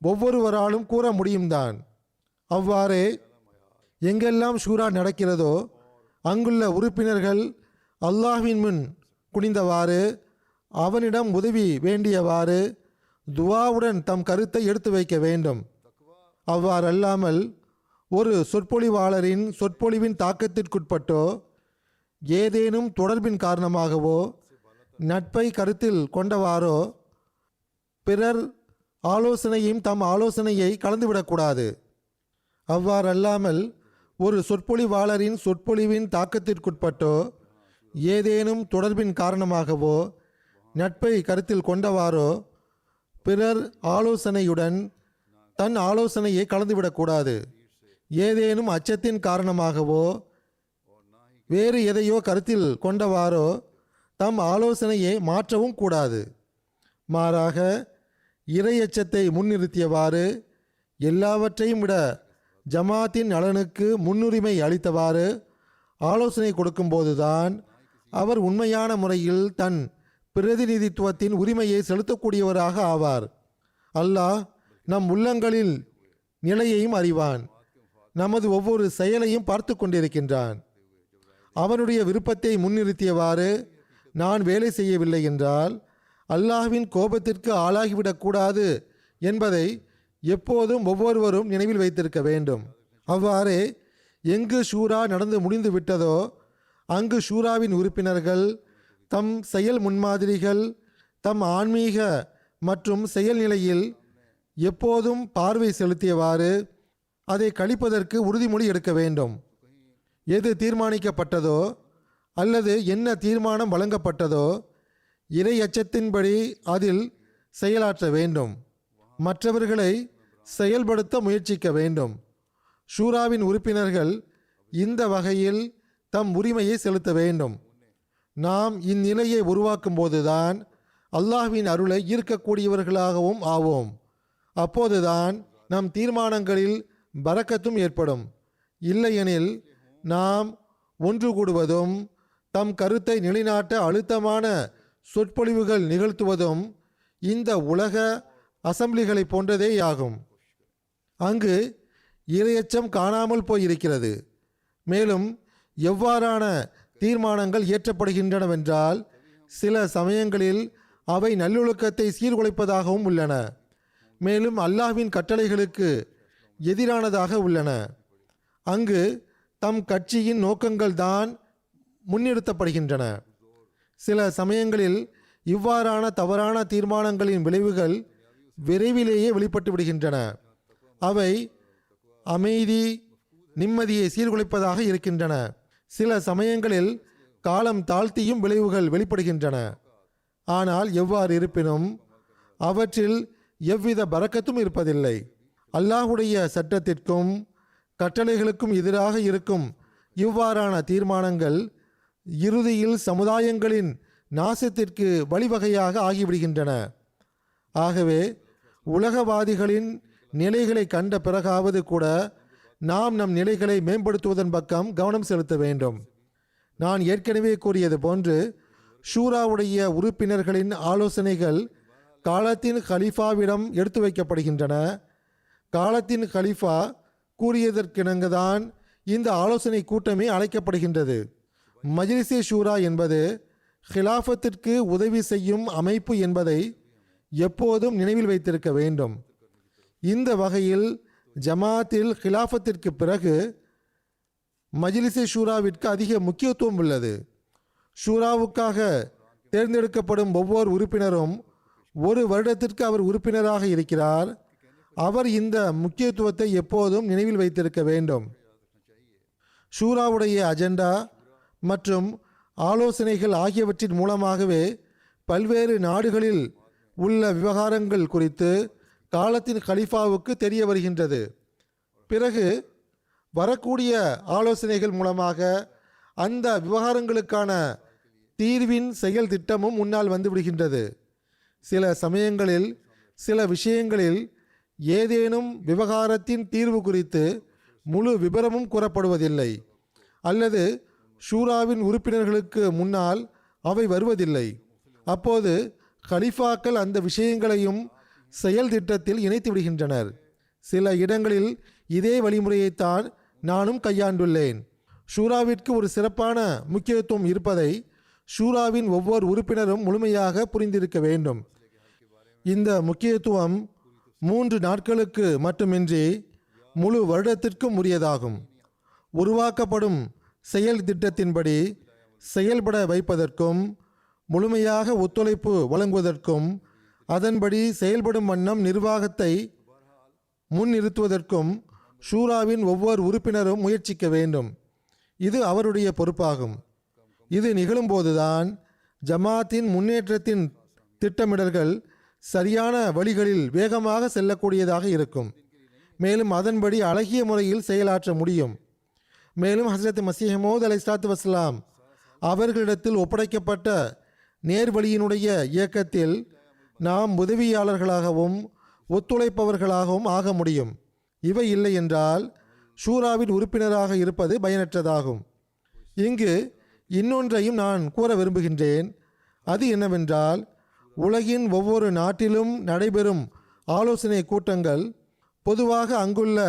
ஒவ்வொருவராலும் கூற முடியும்தான். அவ்வாறே எங்கெல்லாம் ஷூரா நடக்கிறதோ அங்குள்ள உறுப்பினர்கள் அல்லாஹ்வின் முன் குனிந்தவாறு அவனிடம் உதவி வேண்டியவாறு துவாவுடன் தம் கருத்தை எடுத்து வைக்க வேண்டும். அவ்வாறல்லாமல் ஒரு சொற்பொழிவாளரின் சொற்பொழிவின் தாக்கத்திற்குட்பட்டோ ஏதேனும் தொடர்பின் காரணமாகவோ நட்பை கருத்தில் கொண்டவாறோ பிறர் ஆலோசனையும் தம் ஆலோசனையை கலந்துவிடக்கூடாது. அவ்வாறல்லாமல் ஒரு சொற்பொழிவாளரின் சொற்பொழிவின் தாக்கத்திற்குட்பட்டோ ஏதேனும் தொடர்பின் காரணமாகவோ நட்பை கருத்தில் கொண்டவாறோ பிறர் ஆலோசனையுடன் தன் ஆலோசனையை கலந்துவிடக்கூடாது. ஏதேனும் அச்சத்தின் காரணமாகவோ வேறு எதையோ கருத்தில் கொண்டவாறோ தம் ஆலோசனையை மாற்றவும் கூடாது. மாறாக இறையச்சத்தை முன்னிறுத்தியவாறு எல்லாவற்றையும் விட ஜமாத்தின் நலனுக்கு முன்னுரிமை அளித்தவாறு ஆலோசனை கொடுக்கும்போதுதான் அவர் உண்மையான முறையில் தன் பிரதிநிதித்துவத்தின் உரிமையை செலுத்தக்கூடியவராக ஆவார். அல்லாஹ் நம் உள்ளங்களில் நிலையையும் அறிவான், நமது ஒவ்வொரு செயலையும் பார்த்து கொண்டிருக்கின்றான். அவனுடைய விருப்பத்தை முன்னிறுத்தியவாறு நான் வேலை செய்யவில்லை என்றால் அல்லாஹ்வின் கோபத்திற்கு ஆளாகிவிடக்கூடாது என்பதை எப்போதும் ஒவ்வொருவரும் நினைவில் வைத்திருக்க வேண்டும். அவ்வாறே எங்கு ஷூரா நடந்து முடிந்து விட்டதோ அங்கு ஷூராவின் உறுப்பினர்கள் தம் செயல் முன்மாதிரிகள், தம் ஆன்மீக மற்றும் செயல்நிலையில் எப்போதும் பார்வை செலுத்தியவாறு அதை கழிப்பதற்கு உறுதிமொழி எடுக்க வேண்டும். எது தீர்மானிக்கப்பட்டதோ அல்லது என்ன தீர்மானம் வழங்கப்பட்டதோ இறை அச்சத்தின்படி அதில் செயலாற்ற வேண்டும். மற்றவர்களை செயல்படுத்த முயற்சிக்க வேண்டும். ஷூராவின் உறுப்பினர்கள் இந்த வகையில் தம் உரிமையை செலுத்த வேண்டும். நாம் இந்நிலையை உருவாக்கும் போதுதான் அல்லாஹ்வின் அருளை ஈர்க்கக்கூடியவர்களாகவும் ஆவோம். அப்போதுதான் நம் தீர்மானங்களில் பரக்கத்தும் ஏற்படும். இல்லையெனில் நாம் ஒன்று கூடுவதும் தம் கருத்தை நிலைநாட்ட அழுத்தமான சொற்பொழிவுகள் நிகழ்த்துவதும் இந்த உலக அசம்பிளிகளை போன்றதேயாகும். அங்கு இரையச்சம் காணாமல் போயிருக்கிறது. மேலும் எவ்வாறான தீர்மானங்கள் இயற்றப்படுகின்றனவென்றால் சில சமயங்களில் அவை நல்லொழுக்கத்தை சீர்குலைப்பதாகவும் உள்ளன. மேலும் அல்லாஹ்வின் கட்டளைகளுக்கு எதிரானதாக உள்ளன. அங்கு தம் கட்சியின் நோக்கங்கள் தான் முன்னிறுத்தப்படுகின்றன. சில சமயங்களில் இவ்வாறான தவறான தீர்மானங்களின் விளைவுகள் விரைவிலேயே வெளிப்பட்டு விடுகின்றன. அவை அமைதி, நிம்மதியை சீர்குலைப்பதாக இருக்கின்றன. சில சமயங்களில் காலம் தாழ்த்தியும் விளைவுகள் வெளிப்படுகின்றன. ஆனால் எவ்வாறு இருப்பினும் அவற்றில் எவ்வித பரக்கத்தும் இருப்பதில்லை. அல்லாஹுடைய சட்டத்திற்கும் கட்டளைகளுக்கும் எதிராக இருக்கும் இவ்வாறான தீர்மானங்கள் இறுதியில் சமுதாயங்களின் நாசத்திற்கு வழிவகையாக ஆகிவிடுகின்றன. ஆகவே உலகவாதிகளின் நிலைகளை கண்ட பிறகாவது கூட நாம் நம் நிலைகளை மேம்படுத்துவதன் பக்கம் கவனம் செலுத்த வேண்டும். நான் ஏற்கனவே கூறியது போன்று ஷூராவுடைய உறுப்பினர்களின் ஆலோசனைகள் காலத்தின் கலீஃபாவிடம் எடுத்து வைக்கப்படுகின்றன. காலத்தின் கலீஃபா கூறியதற்கிணங்குதான் இந்த ஆலோசனை கூட்டமே அழைக்கப்படுகின்றது. மஜ்லிஸே ஷூரா என்பது ஹிலாஃபத்திற்கு உதவி செய்யும் அமைப்பு என்பதை எப்போதும் நினைவில் வைத்திருக்க வேண்டும். இந்த வகையில் ஜமாத்தில் ஹிலாஃபத்திற்கு பிறகு மஜ்லிஸே ஷூராவிற்கு அதிக முக்கியத்துவம் உள்ளது. ஷூராவுக்காக தேர்ந்தெடுக்கப்படும் ஒவ்வொரு உறுப்பினரும் ஒரு வருடத்திற்கு அவர் உறுப்பினராக இருக்கிறார். அவர் இந்த முக்கியத்துவத்தை எப்போதும் நினைவில் வைத்திருக்க வேண்டும். ஷூராவுடைய அஜெண்டா மற்றும் ஆலோசனைகள் ஆகியவற்றின் மூலமாகவே பல்வேறு நாடுகளில் உள்ள விவகாரங்கள் குறித்து காலத்தின் கலீஃபாவுக்கு தெரிய வருகின்றது. பிறகு வரக்கூடிய ஆலோசனைகள் மூலமாக அந்த விவகாரங்களுக்கான தீர்வின் செயல் திட்டமும் முன்னால் வந்து விடுகின்றது. சில சமயங்களில் சில விஷயங்களில் ஏதேனும் விவகாரத்தின் தீர்வு குறித்து முழு விபரமும் கூறப்படுவதில்லை, அல்லது ஷூராவின் உறுப்பினர்களுக்கு முன்னால் அவை வருவதில்லை. அப்போது கலீஃபாக்கள் அந்த விஷயங்களையும் செயல் திட்டத்தில் இணைத்து விடுகின்றனர். சில இடங்களில் இதே வழிமுறையைத்தான் நானும் கையாண்டுள்ளேன். ஷூராவிற்கு ஒரு சிறப்பான முக்கியத்துவம் இருப்பதை ஷூராவின் ஒவ்வொரு உறுப்பினரும் முழுமையாக புரிந்திருக்க வேண்டும். இந்த முக்கியத்துவம் 3 நாட்களுக்கு மட்டுமின்றி முழு வருடத்திற்கும் உரியதாகும். உருவாக்கப்படும் செயல் திட்டத்தின்படி செயல்பட வைப்பதற்கும் முழுமையாக ஒத்துழைப்பு வழங்குவதற்கும் அதன்படி செயல்படும் வண்ணம் நிர்வாகத்தை முன்னிறுத்துவதற்கும் ஷூராவின் ஒவ்வொரு உறுப்பினரும் முயற்சிக்க வேண்டும். இது அவருடைய பொறுப்பாகும். இது நிகழும்போதுதான் ஜமாத்தின் முன்னேற்றத்தின் திட்டமிடல்கள் சரியான வழிகளில் வேகமாக செல்லக்கூடியதாக இருக்கும். மேலும் அதன்படி அழகிய முறையில் செயலாற்ற முடியும். மேலும் ஹஸ்ரத் மஸீஹ் மவ்ஊத் அலைஹிஸ்ஸலாத்து வஸ்ஸலாம் அவர்களிடத்தில் ஒப்படைக்கப்பட்ட நேர்வழியினுடைய இயக்கத்தில் நாம் உதவியாளர்களாகவும் ஒத்துழைப்பவர்களாகவும் ஆக முடியும். இவை இல்லை என்றால் ஷூராவின் உறுப்பினராக இருப்பது பயனற்றதாகும். இங்கு இன்னொன்றையும் நான் கூற விரும்புகின்றேன். அது என்னவென்றால், உலகின் ஒவ்வொரு நாட்டிலும் நடைபெறும் ஆலோசனை கூட்டங்கள் பொதுவாக அங்குள்ள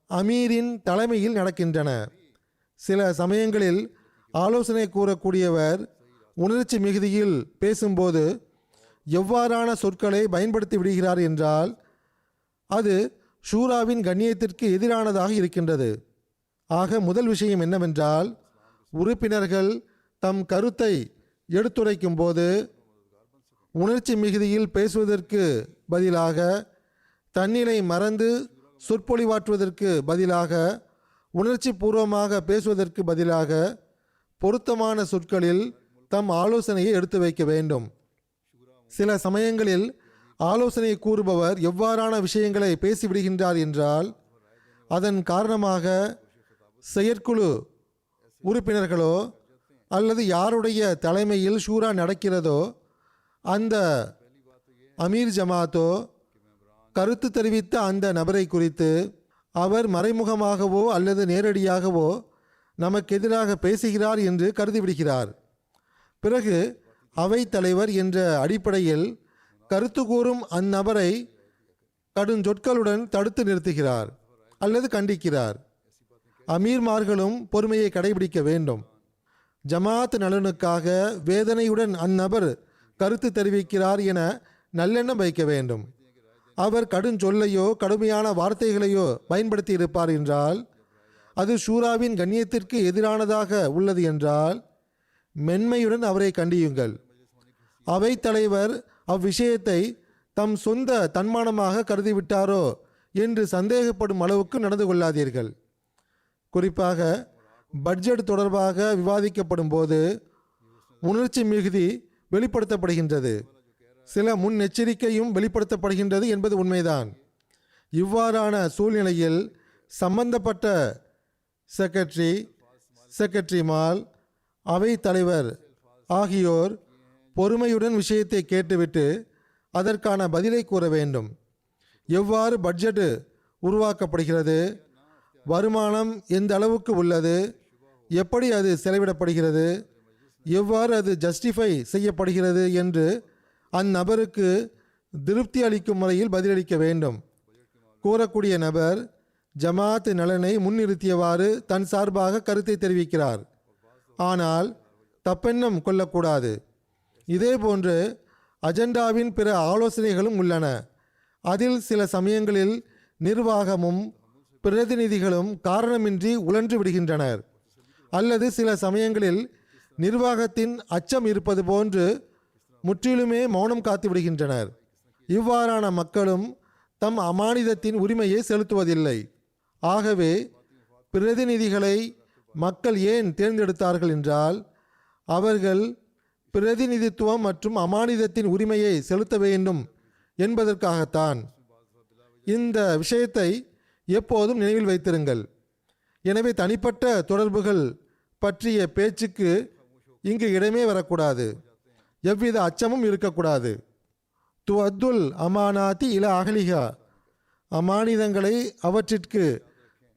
அமீரின் தலைமையில் நடக்கின்றன. சில சமயங்களில் ஆலோசனை கூறக்கூடியவர் உணர்ச்சி மிகுதியில் பேசும்போது எவ்வாறான சொற்களை பயன்படுத்தி விடுகிறார் என்றால் அது ஷூராவின் கண்ணியத்திற்கு எதிரானதாக இருக்கின்றது. ஆக முதல் விஷயம் என்னவென்றால், உறுப்பினர்கள் தம் கருத்தை எடுத்துரைக்கும் போது உணர்ச்சி மிகுதியில் பேசுவதற்கு பதிலாக, தன்னிலை மறந்து சொற்பொழிவாற்றுவதற்கு பதிலாக, உணர்ச்சி பூர்வமாக பேசுவதற்கு பதிலாக பொருத்தமான சொற்களில் தம் ஆலோசனையை எடுத்து வைக்க வேண்டும். சில சமயங்களில் ஆலோசனை கூறுபவர் எவ்வாறான விஷயங்களை பேசிவிடுகின்றார் என்றால், அதன் காரணமாக செயற்குழு உறுப்பினர்களோ அல்லது யாருடைய தலைமையில் ஷூரா நடக்கிறதோ அந்த அமீர் ஜமாத்தோ கருத்து தெரிவித்த அந்த நபரை குறித்து அவர் மறைமுகமாகவோ அல்லது நேரடியாகவோ நமக்கு எதிராக பேசுகிறார் என்று கருதிவிடுகிறார். பிறகு அவைத் தலைவர் என்ற அடிப்படையில் கருத்து கூறும் அந்நபரை கடுஞ்சொற்களுடன் தடுத்து நிறுத்துகிறார் அல்லது கண்டிக்கிறார். அமீர்மார்களும் பொறுமையை கடைபிடிக்க வேண்டும். ஜமாத் நலனுக்காக வேதனையுடன் அந்நபர் கருத்து தெரிவிக்கிறார் என நல்லெண்ணம் வைக்க வேண்டும். அவர் கடுஞ்சொல்லையோ கடுமையான வார்த்தைகளையோ பயன்படுத்தி இருப்பார் என்றால், அது ஷூராவின் கண்ணியத்திற்கு எதிரானதாக உள்ளது என்றால் மென்மையுடன் அவரை கண்டியுங்கள். அவைத் தலைவர் அவ்விஷயத்தை தம் சொந்த தன்மானமாக கருதிவிட்டாரோ என்று சந்தேகப்படும் அளவுக்கு நடந்து கொள்ளாதீர்கள். குறிப்பாக பட்ஜெட் தொடர்பாக விவாதிக்கப்படும் போது உணர்ச்சி மிகுதி வெளிப்படுத்தப்படுகின்றது. சில முன்னெச்சரிக்கையும் வெளிப்படுத்தப்படுகின்றது என்பது உண்மைதான். இவ்வாறான சூழ்நிலையில் சம்பந்தப்பட்ட செக்ரட்டரிமால், அவை தலைவர் ஆகியோர் பொறுமையுடன் விஷயத்தை கேட்டுவிட்டு அதற்கான பதிலை கூற வேண்டும். எவ்வாறு பட்ஜெட் உருவாக்கப்படுகிறது, வருமானம் எந்த அளவுக்கு உள்ளது, எப்படி அது செலவிடப்படுகிறது, எவ்வாறு அது ஜஸ்டிஃபை செய்யப்படுகிறது என்று அந்நபருக்கு திருப்தி அளிக்கும் முறையில் பதிலளிக்க வேண்டும். கூறக்கூடிய நபர் ஜமாத் நலனை முன்னிறுத்தியவாறு தன் சார்பாக கருத்தை தெரிவிக்கிறார். ஆனால் தப்பெண்ணம் கொள்ளக்கூடாது. இதேபோன்று அஜெண்டாவின் பிற ஆலோசனைகளும் உள்ளன. அதில் சில சமயங்களில் நிர்வாகமும் பிரதிநிதிகளும் காரணமின்றி உழன்று விடுகின்றனர். அல்லது சில சமயங்களில் நிர்வாகத்தின் அச்சம் இருப்பது போன்று முற்றிலுமே மௌனம் காத்து விடுகின்றனர். இவ்வாறான மக்களும் தம் அமானிதத்தின் உரிமையை செலுத்துவதில்லை. ஆகவே பிரதிநிதிகளை மக்கள் ஏன் தேர்ந்தெடுத்தார்கள் என்றால், அவர்கள் பிரதிநிதித்துவம் மற்றும் அமானிதத்தின் உரிமையை செலுத்த வேண்டும் என்பதற்காகத்தான். இந்த விஷயத்தை எப்போதும் நினைவில் வைத்திருங்கள். எனவே தனிப்பட்ட தொடர்புகள் பற்றிய பேச்சுக்கு இங்கு இடமே வரக்கூடாது. எவ்வித அச்சமும் இருக்கக்கூடாது. துஅத்துல் அமானாத்தி இல அஹ்லிஹா, அமானிதங்களை அவற்றிற்கு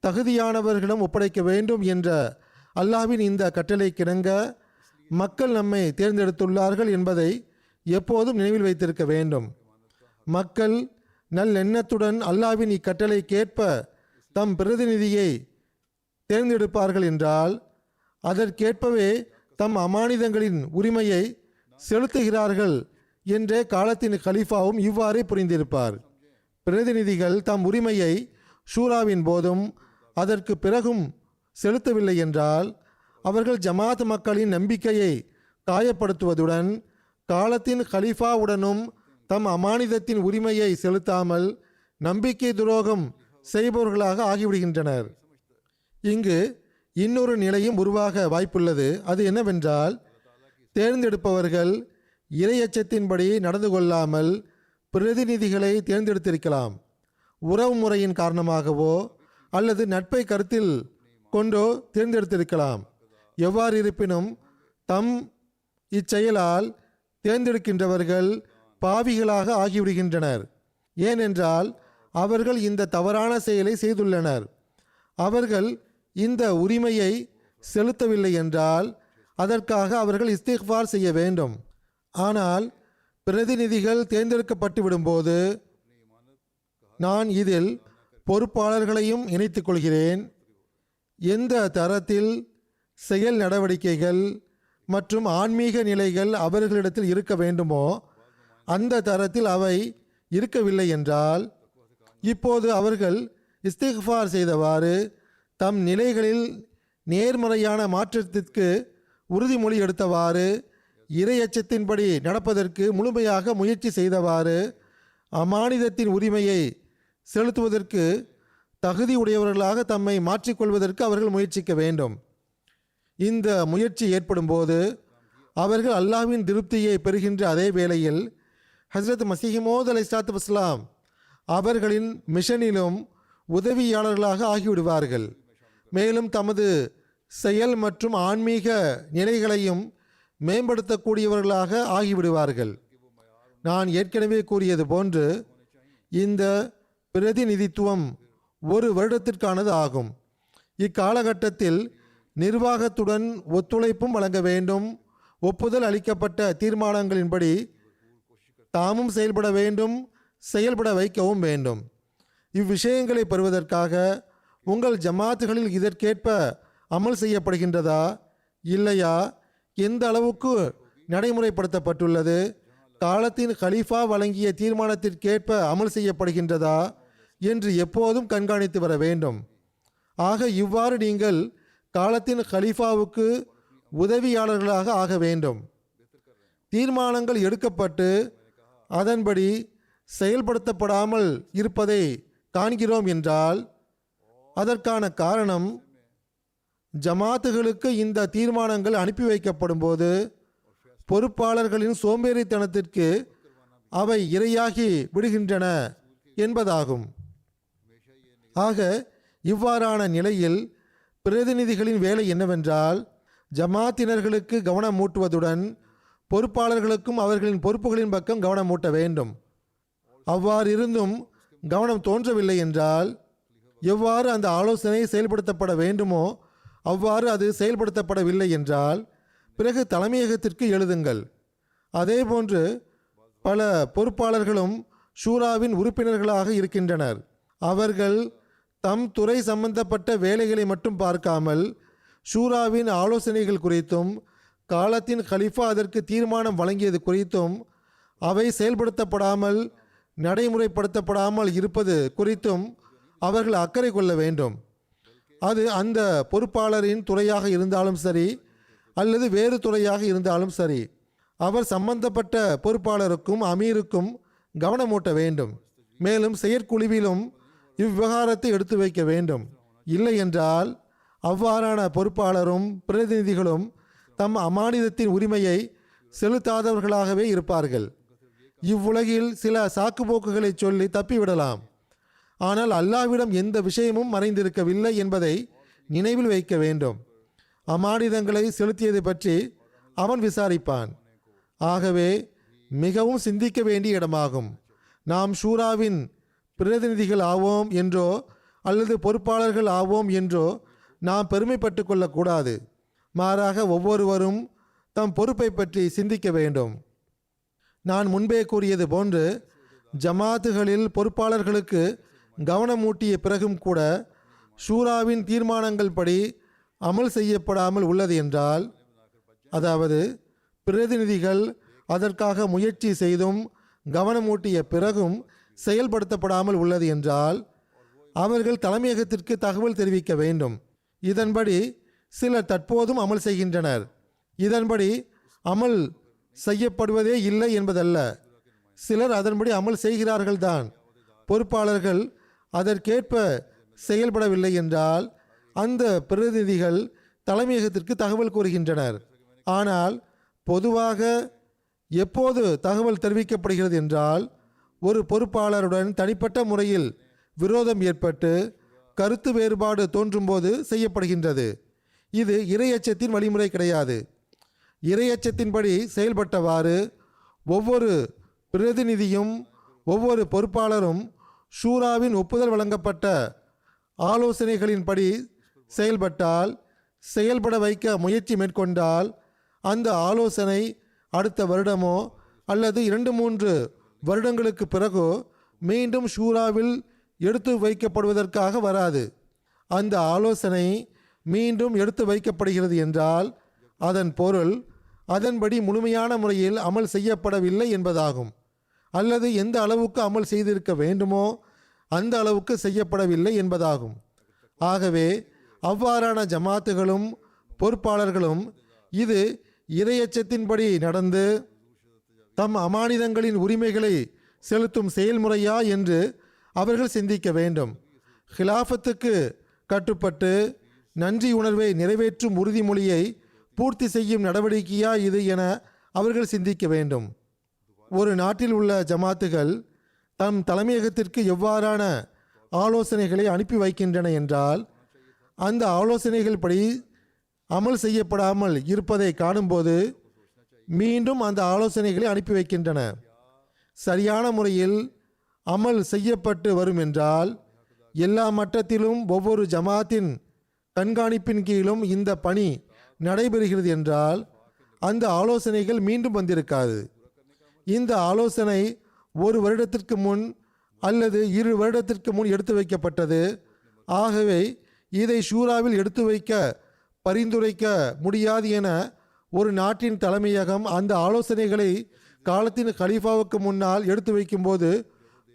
தகுதியானவர்களிடம் ஒப்படைக்க வேண்டும் என்ற அல்லாஹ்வின் இந்த கட்டளைக்கிணங்க மக்கள் நம்மை தேர்ந்தெடுத்துள்ளார்கள் என்பதை எப்போதும் நினைவில் வைத்திருக்க வேண்டும். மக்கள் நல்லெண்ணத்துடன் அல்லாஹ்வின் இக்கட்டளைக்கேற்ப தம் பிரதிநிதியை தேர்ந்தெடுப்பார்கள் என்றால் அதற்கேற்பவே தம் அமானிதங்களின் உரிமையை செலுத்துகிறார்கள் என்றே காலத்தின் கலீஃபாவும் இவ்வாறே புரிந்திருப்பார். பிரதிநிதிகள் தம் உரிமையை ஷூராவின் போதும் அதற்கு பிறகும் செலுத்தவில்லை என்றால் அவர்கள் ஜமாத் மக்களின் நம்பிக்கையை காயப்படுத்துவதுடன் காலத்தின் கலீஃபாவுடனும் தம் அமானிதத்தின் உரிமையை செலுத்தாமல் நம்பிக்கை துரோகம் செய்பவர்களாக ஆகிவிடுகின்றனர். இங்கு இன்னொரு நிலையும் உருவாக வாய்ப்புள்ளது. அது என்னவென்றால், தேர்ந்தெடுப்பவர்கள் இறையச்சத்தின்படி நடந்து கொள்ளாமல் பிரதிநிதிகளை தேர்ந்தெடுத்திருக்கலாம். உறவு முறையின் காரணமாகவோ அல்லது நட்பை கருத்தில் கொண்டோ தேர்ந்தெடுத்திருக்கலாம். எவ்வாறு இருப்பினும் தம் இச்செயலால் தேர்ந்தெடுக்கின்றவர்கள் பாவிகளாக ஆகிவிடுகின்றனர். ஏனென்றால் அவர்கள் இந்த தவறான செயலை செய்துள்ளனர். அவர்கள் இந்த உரிமையை செலுத்தவில்லை என்றால் அதற்காக அவர்கள் இஸ்திக்ஃபார் செய்ய வேண்டும். ஆனால் பிரதிநிதிகள் தேர்ந்தெடுக்கப்பட்டு விடும்போது நான் இதில் பொறுப்பாளர்களையும் இணைத்துக் கொள்கிறேன். எந்த தரத்தில் செயல் நடவடிக்கைகள் மற்றும் ஆன்மீக நிலைகள் அவர்களிடத்தில் இருக்க வேண்டுமோ அந்த தரத்தில் அவை இருக்கவில்லை என்றால் இப்போது அவர்கள் இஸ்திக்ஃபார் செய்தவாறு தம் நிலைகளில் நேர்மறையான மாற்றத்திற்கு உறுதிமொழி எடுத்தவாறு இறையச்சத்தின்படி நடப்பதற்கு முழுமையாக முயற்சி செய்தவாறு அமானிதத்தின் உரிமையை செலுத்துவதற்கு தகுதியுடையவர்களாக தம்மை மாற்றிக்கொள்வதற்கு அவர்கள் முயற்சிக்க வேண்டும். இந்த முயற்சி ஏற்படும் போது அவர்கள் அல்லாஹ்வின் திருப்தியை பெறுகின்ற அதே வேளையில் ஹஸ்ரத் மஸீஹ் மவ்ஊத் அலைஹிஸ்ஸலாத்து வஸ்ஸலாம் அவர்களின் மிஷனிலும் உதவியாளர்களாக ஆகிவிடுவார்கள். மேலும் தமது செயல் மற்றும் ஆன்மீக நிலைகளையும் மேம்படுத்தக்கூடியவர்களாக ஆகிவிடுவார்கள். நான் ஏற்கனவே கூறியது போன்று இந்த பிரதிநிதித்துவம் 1 வருடத்திற்கானது ஆகும். இக்காலகட்டத்தில் நிர்வாகத்துடன் ஒத்துழைப்பும் வழங்க வேண்டும். ஒப்புதல் அளிக்கப்பட்ட தீர்மானங்களின்படி தாமும் செயல்பட வேண்டும், செயல்பட வைக்கவும் வேண்டும். இவ்விஷயங்களை பெறுவதற்காக உங்கள் ஜமாத்துகளில் இதற்கேற்ப அமல் செய்யப்படுகின்றதா இல்லையா, எந்த அளவுக்கு நடைமுறைப்படுத்தப்பட்டுள்ளது, காலத்தின் கலீஃபா வழங்கிய தீர்மானத்திற்கேற்ப அமல் செய்யப்படுகின்றதா என்று எப்போதும் கண்காணித்து வர வேண்டும். ஆக இவ்வாறு நீங்கள் காலத்தின் கலீஃபாவுக்கு உதவியாளர்களாக ஆக வேண்டும். தீர்மானங்கள் எடுக்கப்பட்டு அதன்படி செயல்படுத்தப்படாமல் இருப்பதை காண்கிறோம் என்றால் அதற்கான காரணம் ஜமாத்துகளுக்கு இந்த தீர்மானங்கள் அனுப்பி வைக்கப்படும் போது பொறுப்பாளர்களின் சோம்பேறித்தனத்திற்கு அவை இரையாகி விடுகின்றன என்பதாகும். ஆக இவ்வாறான நிலையில் பிரதிநிதிகளின் வேலை என்னவென்றால் ஜமாத்தினர்களுக்கு கவனம் மூட்டுவதுடன் பொறுப்பாளர்களுக்கும் அவர்களின் பொறுப்புகளின் பக்கம் கவனம் மூட்ட வேண்டும். அவ்வாறு இருந்தும் கவனம் தோன்றவில்லை என்றால் எவ்வாறு அந்த ஆலோசனை செயல்படுத்தப்பட வேண்டுமோ அவ்வாறு அது செயல்படுத்தப்படவில்லை என்றால் பிறகு தலைமையகத்திற்கு எழுதுங்கள். அதேபோன்று பல பொறுப்பாளர்களும் ஷூராவின் உறுப்பினர்களாக இருக்கின்றனர். அவர்கள் தம் துறை சம்பந்தப்பட்ட வேலைகளை மட்டும் பார்க்காமல் ஷூராவின் ஆலோசனைகள் குறித்தும் காலத்தின் கலீஃபா அதற்கு தீர்மானம் வழங்கியது குறித்தும் அவை செயல்படுத்தப்படாமல் நடைமுறைப்படுத்தப்படாமல் இருப்பது குறித்தும் அவர்கள் அக்கறை கொள்ள வேண்டும். அது அந்த பொறுப்பாளரின் துறையாக இருந்தாலும் சரி அல்லது வேறு துறையாக இருந்தாலும் சரி, அவர் சம்பந்தப்பட்ட பொறுப்பாளருக்கும் அமீருக்கும் கவனமூட்ட வேண்டும். மேலும் செயற்குழுவிலும் இவ்விவகாரத்தை எடுத்து வைக்க வேண்டும். இல்லை என்றால் அவ்வாறான பொறுப்பாளரும் பிரதிநிதிகளும் தம் அமானிதத்தின் உரிமையை செலுத்தாதவர்களாகவே இருப்பார்கள். இவ்வுலகில் சில சாக்குப்போக்குகளை சொல்லி தப்பிவிடலாம். ஆனால் அல்லாஹ்விடம் எந்த விஷயமும் மறைந்திருக்கவில்லை என்பதை நினைவில் வைக்க வேண்டும். அமானிதங்களை செலுத்தியது பற்றி அவன் விசாரிப்பான். ஆகவே மிகவும் சிந்திக்க வேண்டிய இடமாகும். நாம் ஷூராவின் பிரதிநிதிகள் ஆவோம் என்றோ அல்லது பொறுப்பாளர்கள் ஆவோம் என்றோ நாம் பெருமைப்பட்டு கொள்ளக்கூடாது. மாறாக ஒவ்வொருவரும் தம் பொறுப்பை பற்றி சிந்திக்க வேண்டும். நான் முன்பே கூறியது போன்று ஜமாத்துகளில் பொறுப்பாளர்களுக்கு கவனமூட்டிய பிறகும் கூட ஷூராவின் தீர்மானங்கள் படி அமல் செய்யப்படாமல் உள்ளது என்றால், அதாவது பிரதிநிதிகள் அதற்காக முயற்சி செய்தும் கவனமூட்டிய பிறகும் செயல்படுத்தப்படாமல் உள்ளது என்றால் அவர்கள் தலைமையகத்திற்கு தகவல் தெரிவிக்க வேண்டும். இதன்படி சிலர் தற்போதும் அமல் செய்கின்றனர். இதன்படி அமல் செய்யப்படுவதே இல்லை என்பதல்ல, சிலர் அதன்படி அமல் செய்கிறார்கள்தான். பொறுப்பாளர்கள் அதற்கேற்ப செயல்படவில்லை என்றால் அந்த பிரதிநிதிகள் தலைமையகத்திற்கு தகவல் கூறுகின்றனர். ஆனால் பொதுவாக எப்போது தகவல் தெரிவிக்கப்படுகிறது என்றால் ஒரு பொறுப்பாளருடன் தனிப்பட்ட முறையில் விரோதம் ஏற்பட்டு கருத்து வேறுபாடு தோன்றும்போது செய்யப்படுகின்றது. இது இறையச்சத்தின் வழிமுறை கிடையாது. இறையச்சத்தின்படி செயல்பட்டவாறு ஒவ்வொரு பிரதிநிதியும் ஒவ்வொரு பொறுப்பாளரும் ஷூராவின் ஒப்புதல் வழங்கப்பட்ட ஆலோசனைகளின்படி செயல்பட்டால், செயல்பட வைக்க முயற்சி மேற்கொண்டால் அந்த ஆலோசனை அடுத்த வருடமோ அல்லது 2-3 வருடங்களுக்கு பிறகோ மீண்டும் ஷூராவில் எடுத்து வைக்கப்படுவதற்காக வராது. அந்த ஆலோசனை மீண்டும் எடுத்து வைக்கப்படுகிறது என்றால் அதன் பொருள் அதன்படி முழுமையான முறையில் அமல் செய்யப்படவில்லை என்பதாகும். அல்லது எந்த அளவுக்கு அமல் செய்திருக்க வேண்டுமோ அந்த அளவுக்கு செய்யப்படவில்லை என்பதாகும். ஆகவே அவ்வாறான ஜமாத்துகளும் பொறுப்பாளர்களும் இது இறையச்சத்தின்படி நடந்து தம் அமானிதங்களின் உரிமைகளை செலுத்தும் செயல்முறையா என்று அவர்கள் சிந்திக்க வேண்டும். ஹிலாஃபத்துக்கு கட்டுப்பட்டு நன்றி உணர்வை நிறைவேற்றும் உறுதிமொழியை பூர்த்தி செய்யும் நடவடிக்கையா இது என அவர்கள் சிந்திக்க வேண்டும். ஒரு நாட்டில் உள்ள ஜமாத்துகள் தம் தலைமையகத்திற்கு எவ்வாறான ஆலோசனைகளை அனுப்பி வைக்கின்றன என்றால் அந்த ஆலோசனைகள் படி அமல் செய்யப்படாமல் இருப்பதை காணும்போது மீண்டும் அந்த ஆலோசனைகளை அனுப்பி வைக்கின்றன. சரியான முறையில் அமல் செய்யப்பட்டு வரும் என்றால் எல்லா மட்டத்திலும் ஒவ்வொரு ஜமாத்தின் கண்காணிப்பின் கீழும் இந்த பணி நடைபெறுகிறது என்றால் அந்த ஆலோசனைகள் மீண்டும் வந்திருக்காது. இந்த ஆலோசனை ஒரு வருடத்திற்கு முன் அல்லது 2 வருடத்திற்கு முன் எடுத்து வைக்கப்பட்டது. ஆகவே இதை ஷூராவில் எடுத்து வைக்க பரிந்துரைக்க முடியாது என ஒரு நாட்டின் தலைமையகம் அந்த ஆலோசனைகளை காலத்தின் கலீஃபாவுக்கு முன்னால் எடுத்து வைக்கும்போது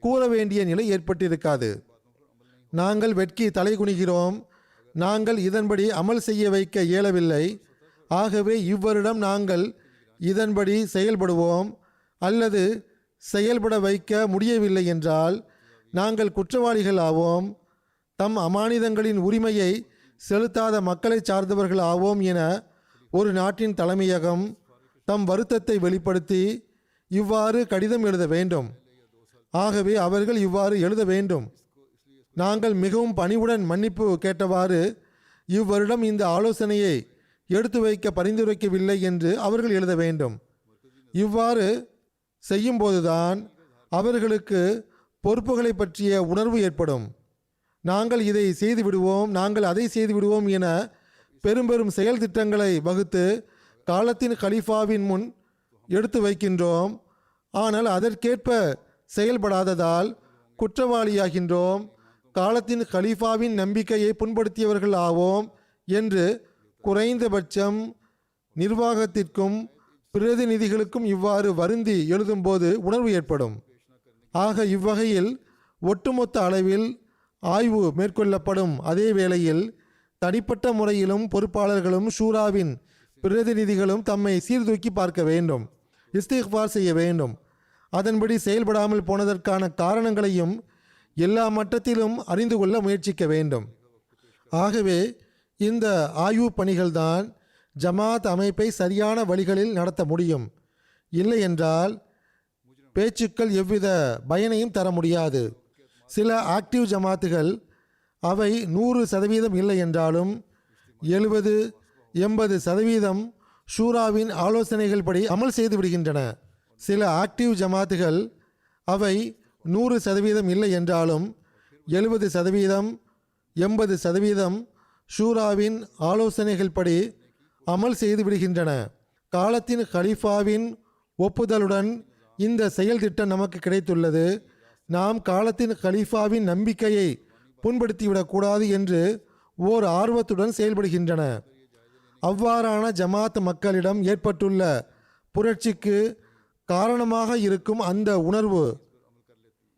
கூற வேண்டிய நிலை ஏற்பட்டிருக்காது. நாங்கள் வெட்கி தலைகுனிகிறோம், நாங்கள் இதன்படி அமல் செய்ய வைக்க இயலவில்லை, ஆகவே இவ்வருடம் நாங்கள் இதன்படி செயல்படுவோம் அல்லது செயல்பட வைக்க முடியவில்லை என்றால் நாங்கள் குற்றவாளிகள் ஆவோம், தம் அமானிதங்களின் உரிமையை செலுத்தாத மக்களை சார்ந்தவர்கள் ஆவோம் என ஒரு நாட்டின் தலைமையகம் தம் வருத்தத்தை வெளிப்படுத்தி இவ்வாறு கடிதம் எழுத வேண்டும். ஆகவே அவர்கள் இவ்வாறு எழுத வேண்டும்: நாங்கள் மிகவும் பணிவுடன் மன்னிப்பு கேட்டவாறு இவ்வருடம் இந்த ஆலோசனையை எடுத்து வைக்க பரிந்துரைக்கவில்லை என்று அவர்கள் எழுத வேண்டும். இவ்வாறு செய்யும்போதுதான் அவர்களுக்கு பொறுப்புகளை பற்றிய உணர்வு ஏற்படும். நாங்கள் இதை செய்து விடுவோம், நாங்கள் அதை செய்து விடுவோம் என பெரும் பெரும் செயல் திட்டங்களை வகுத்து காலத்தின் கலீஃபாவின் முன் எடுத்து வைக்கின்றோம். ஆனால் அதற்கேற்ப செயல்படாததால் குற்றவாளியாகின்றோம், காலத்தின் கலீஃபாவின் நம்பிக்கையை புண்படுத்தியவர்கள் ஆவோம் என்று குறைந்தபட்சம் நிர்வாகத்திற்கும் பிரதிநிதிகளுக்கும் இவ்வாறு வருந்தி எழுதும்போது உணர்வு ஏற்படும். ஆக இவ்வகையில் ஒட்டுமொத்த அளவில் ஆய்வு மேற்கொள்ளப்படும். அதே வேளையில் தனிப்பட்ட முறையிலும் பொறுப்பாளர்களும் ஷூராவின் பிரதிநிதிகளும் தம்மை சீர்தூக்கி பார்க்க வேண்டும், இஸ்திக்ஃபார் செய்ய வேண்டும். அதன்படி செயல்படாமல் போனதற்கான காரணங்களையும் எல்லா மட்டத்திலும் அறிந்து கொள்ள முயற்சிக்க வேண்டும். ஆகவே இந்த ஆய்வு பணிகள்தான் ஜமாத் அமைப்பை சரியான வழிகளில் நடத்த முடியும். இல்லை என்றால் பேச்சுக்கள் எவ்வித பயனையும் தர முடியாது. சில ஆக்டிவ் ஜமாத்துகள் அவை 100% இல்லை என்றாலும் 70-80% ஷூராவின் ஆலோசனைகள் படி அமல் செய்து விடுகின்றன. சில ஆக்டிவ் ஜமாத்துகள் அவை 100% இல்லை என்றாலும் 70%-80% ஷூராவின் ஆலோசனைகள் படி அமல் செய்து விடுகின்றன. காலத்தின் கலீஃபாவின் ஒப்புதலுடன் இந்த செயல் திட்டம் நமக்கு கிடைத்துள்ளது. நாம் காலத்தின் கலீஃபாவின் நம்பிக்கையை புண்படுத்திவிடக்கூடாது என்று ஓர் ஆர்வத்துடன் செயல்படுகின்றன. அவ்வாறான ஜமாத் மக்களிடம் ஏற்பட்டுள்ள புரட்சிக்கு காரணமாக இருக்கும் அந்த உணர்வு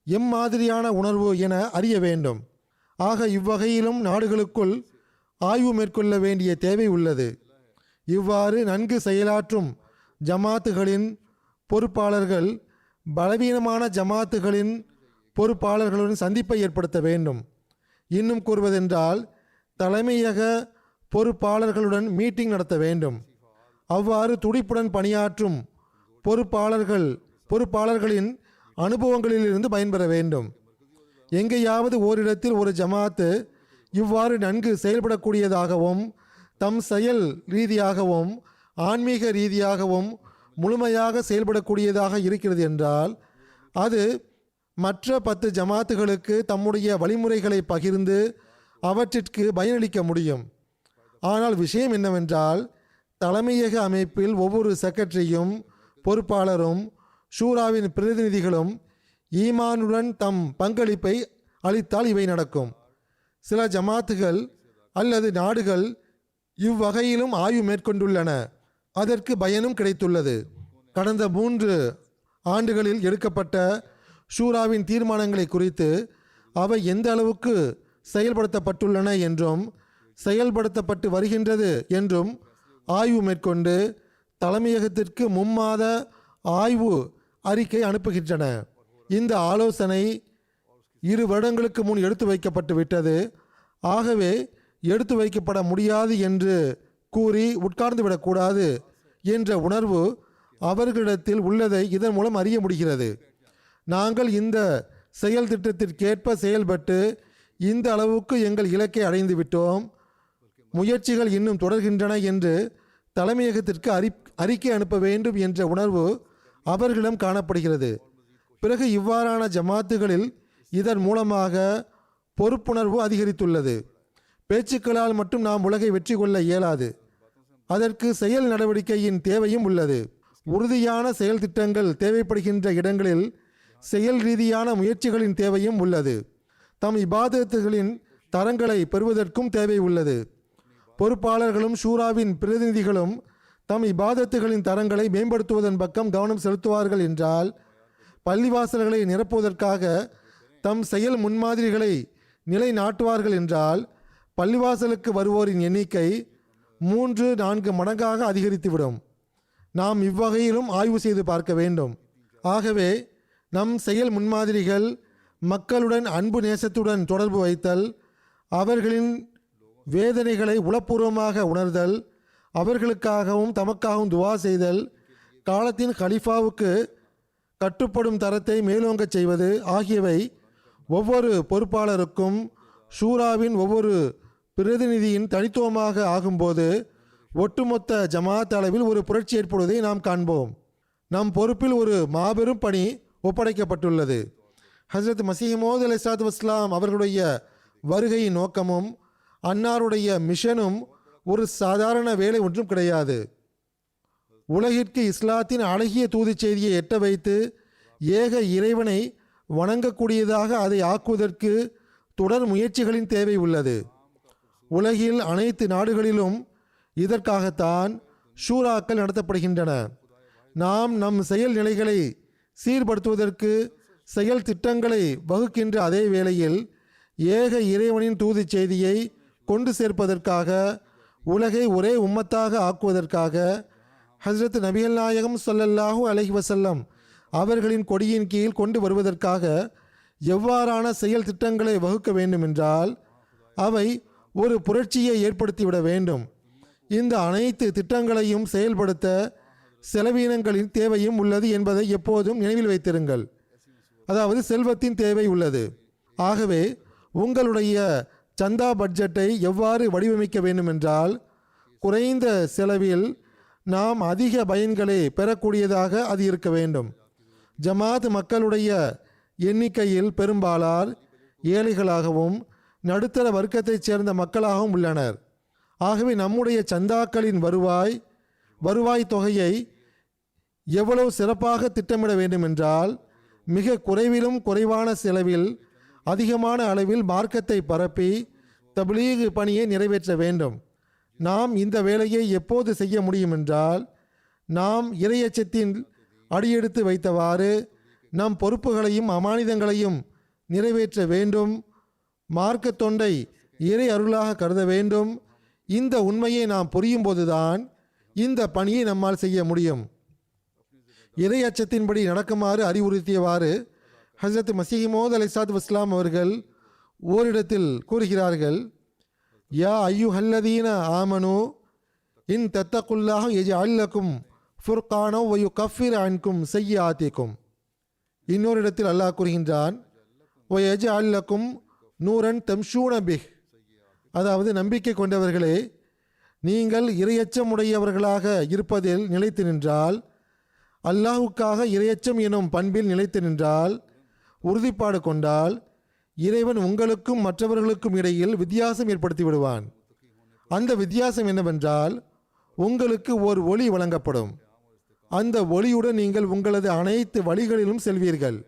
எம்மாதிரியான உணர்வு என அறிய வேண்டும். ஆக இவ்வகையிலும் நாடுகளுக்குள் ஆய்வு மேற்கொள்ள வேண்டிய தேவை உள்ளது. இவ்வாறு நன்கு செயலாற்றும் ஜமாத்துகளின் பொறுப்பாளர்கள் பலவீனமான ஜமாத்துகளின் பொறுப்பாளர்களுடன் சந்திப்பை ஏற்படுத்த வேண்டும். இன்னும் கூறுவதென்றால் தலைமையக பொறுப்பாளர்களுடன் மீட்டிங் நடத்த வேண்டும். அவ்வாறு துடிப்புடன் பணியாற்றும் பொறுப்பாளர்களின் அனுபவங்களிலிருந்து பயன்பெற வேண்டும். எங்கேயாவது ஓரிடத்தில் ஒரு ஜமாத்து இவ்வாறு நன்கு செயல்படக்கூடியதாகவும் தம் செயல் ரீதியாகவும் ஆன்மீக ரீதியாகவும் முழுமையாக செயல்படக்கூடியதாக இருக்கிறது என்றால் அது மற்ற 10 ஜமாத்துகளுக்கு தம்முடைய வழிமுறைகளை பகிர்ந்து அவற்றிற்கு பயனளிக்க முடியும். ஆனால் விஷயம் என்னவென்றால் தலைமையக அமைப்பில் ஒவ்வொரு செக்ரட்டரியும் பொறுப்பாளரும் ஷூராவின் பிரதிநிதிகளும் ஈமானுடன் தம் பங்களிப்பை அளித்தால் இவை நடக்கும். சில ஜமாத்துகள் அல்லது நாடுகள் இவ்வகையிலும் ஆய்வு மேற்கொண்டுள்ளன. அதற்கு பயனும் கிடைத்துள்ளது. கடந்த 3 ஆண்டுகளில் எடுக்கப்பட்ட ஷூராவின் தீர்மானங்களை குறித்து அவை எந்த அளவுக்கு செயல்படுத்தப்பட்டுள்ளன என்றும் செயல்படுத்தப்பட்டு வருகின்றது என்றும் ஆய்வு மேற்கொண்டு தலைமையகத்திற்கு மும்மாத ஆய்வு அறிக்கை அனுப்புகின்றன. இந்த ஆலோசனை 2 வருடங்களுக்கு முன் எடுத்து வைக்கப்பட்டு விட்டது. ஆகவே எடுத்து வைக்கப்பட முடியாது என்று கூறி உட்கார்ந்து விடக்கூடாது என்ற உணர்வு அவர்களிடத்தில் உள்ளதை இதன் மூலம் அறிய முடிகிறது. நாங்கள் இந்த செயல் திட்டத்திற்கேற்ப செயல்பட்டு இந்த அளவுக்கு எங்கள் இலக்கை அடைந்து விட்டோம், முயற்சிகள் இன்னும் தொடர்கின்றன என்று தலைமையகத்திற்கு அறிக்கை அனுப்ப வேண்டும் என்ற உணர்வு அவர்களிடம் காணப்படுகிறது. பிறகு இவ்வாறான ஜமாத்துகளில் இதன் மூலமாக பொறுப்புணர்வு அதிகரித்துள்ளது. பேச்சுக்களால் மட்டும் நாம் உலகை வெற்றி கொள்ள இயலாது. அதற்கு செயல் நடவடிக்கையின் தேவையும் உள்ளது. உறுதியான செயல் திட்டங்கள் தேவைப்படுகின்ற இடங்களில் செயல் ரீதியான முயற்சிகளின் தேவையும் உள்ளது. தம் இபாதத்துகளின் தரங்களை பெறுவதற்கும் தேவை உள்ளது. பொறுப்பாளர்களும் ஷூராவின் பிரதிநிதிகளும் தம் இபாதத்துகளின் தரங்களை மேம்படுத்துவதன் பக்கம் கவனம் செலுத்துவார்கள் என்றால், பள்ளிவாசல்களை நிரப்புவதற்காக தம் செயல் முன்மாதிரிகளை நிலைநாட்டுவார்கள் என்றால், பள்ளிவாசலுக்கு வருவோரின் எண்ணிக்கை 3-4 மடங்காக அதிகரித்துவிடும். நாம் இவ்வகையிலும் ஆய்வு செய்து பார்க்க வேண்டும். ஆகவே நம் செயல் முன்மாதிரிகள் மக்களுடன் அன்பு நேசத்துடன் தொடர்பு வைத்தல், அவர்களின் வேதனைகளை உளப்பூர்வமாக உணர்தல், அவர்களுக்காகவும் தமக்காகவும் துவா செய்தல், காலத்தின் கலிஃபாவுக்கு கட்டுப்படும் தரத்தை மேலோங்கச் செய்வது ஆகியவை ஒவ்வொரு பொறுப்பாளருக்கும் ஷூராவின் ஒவ்வொரு பிரதிநிதியின் தனித்துவமாக ஆகும்போது ஒட்டுமொத்த ஜமாத் அளவில் ஒரு புரட்சி ஏற்படுவதை நாம் காண்போம். நம் பொறுப்பில் ஒரு மாபெரும் பணி ஒப்படைக்கப்பட்டுள்ளது. ஹஜ்ரத் மசீஹ் மவ்ஊத் அலைஹிஸ்ஸலாத்து வஸ்ஸலாம் அவர்களுடைய வருகையின் நோக்கமும் அன்னாருடைய மிஷனும் ஒரு சாதாரண வேலை ஒன்றும் கிடையாது. உலகிற்கு இஸ்லாத்தின் அழகிய தூது செய்தியை எட்ட வைத்து ஏக இறைவனை வணங்கக்கூடியதாக அதை ஆக்குவதற்கு தொடர் முயற்சிகளின் தேவை உள்ளது. உலகில் அனைத்து நாடுகளிலும் இதற்காகத்தான் ஷூராக்கள் நடத்தப்படுகின்றன. நாம் நம் செயல் நிலைகளை சீர்படுத்துவதற்கு செயல் திட்டங்களை வகுக்கின்ற அதே வேளையில் ஏக இறைவனின் தூது செய்தியை கொண்டு சேர்ப்பதற்காக, உலகை ஒரே உம்மத்தாக ஆக்குவதற்காக ஹஜ்ரத் நபிகள் நாயகம் ஸல்லல்லாஹு அலைஹி வஸல்லம் அவர்களின் கொடியின் கீழ் கொண்டு வருவதற்காக எவ்வாறான செயல் திட்டங்களை வகுக்க வேண்டுமென்றால் அவை ஒரு புரட்சியை ஏற்படுத்திவிட வேண்டும். இந்த அனைத்து திட்டங்களையும் செயல்படுத்த செலவீனங்களின் தேவையும் உள்ளது என்பதை எப்போதும் நினைவில் வைத்திருங்கள். அதாவது செல்வத்தின் தேவை உள்ளது. ஆகவே உங்களுடைய சந்தா பட்ஜெட்டை எவ்வாறு வடிவமைக்க வேண்டுமென்றால், குறைந்த செலவில் நாம் அதிக பயன்களை பெறக்கூடியதாக அது இருக்க வேண்டும். ஜமாத் மக்களுடைய எண்ணிக்கையில் பெரும்பாலார் ஏழைகளாகவும் நடுத்தர வர்க்கத்தைச் சேர்ந்த மக்களாகவும் உள்ளனர். ஆகவே நம்முடைய சந்தாக்களின் வருவாய் தொகையை எவ்வளவு சிறப்பாக திட்டமிட வேண்டுமென்றால், மிக குறைவிலும் குறைவான செலவில் அதிகமான அளவில் மார்க்கத்தை பரப்பி தப்லீக் பணியை நிறைவேற்ற வேண்டும். நாம் இந்த வேலையை எப்போது செய்ய முடியும் என்றால், நாம் இறையச்சத்தின் அடியெடுத்து வைத்தவாறு நம் பொறுப்புகளையும் அமானிதங்களையும் நிறைவேற்ற வேண்டும். மார்க்க தொண்டை இறை அருளாக கருத வேண்டும். இந்த உண்மையை நாம் புரியும் போதுதான் இந்த பணியை நம்மால் செய்ய முடியும். இறை அச்சத்தின்படி நடக்குமாறு அறிவுறுத்தியவாறு ஹஜ்ரத் மசீஹ் மவ்ஊத் அலைஹிஸ்ஸலாத்து வஸ்ஸலாம் அவர்கள் ஓரிடத்தில் கூறுகிறார்கள், யா ஐயுஹல்லதீன ஆமனு இன் தத்தகுல்லாஹ யஜ்அல் லக்கும் ஃபுர்கானவ் வ யுகஃபிர் அன்கும் ஸய்யிஆத்திக்கும். இன்னொரு இடத்தில் அல்லாஹ் கூறுகின்றான், வ யஜ்அல் லக்கும் நூரன் தம்ஷூன பிஹ். அதாவது, நம்பிக்கை கொண்டவர்களே, நீங்கள் இரையச்சமுடையவர்களாக இருப்பதில் நிலைத்து நின்றால், அல்லாஹுக்காக இரையச்சம் எனும் பண்பில் நிலைத்து நின்றால், உறுதிப்பாடு கொண்டால், இறைவன் உங்களுக்கும் மற்றவர்களுக்கும் இடையில் வித்தியாசம் ஏற்படுத்தி விடுவான். அந்த வித்தியாசம் என்னவென்றால், உங்களுக்கு ஓர் ஒளி வழங்கப்படும். அந்த ஒளியுடன் நீங்கள் உங்களது அனைத்து வழிகளிலும் செல்வீர்கள்.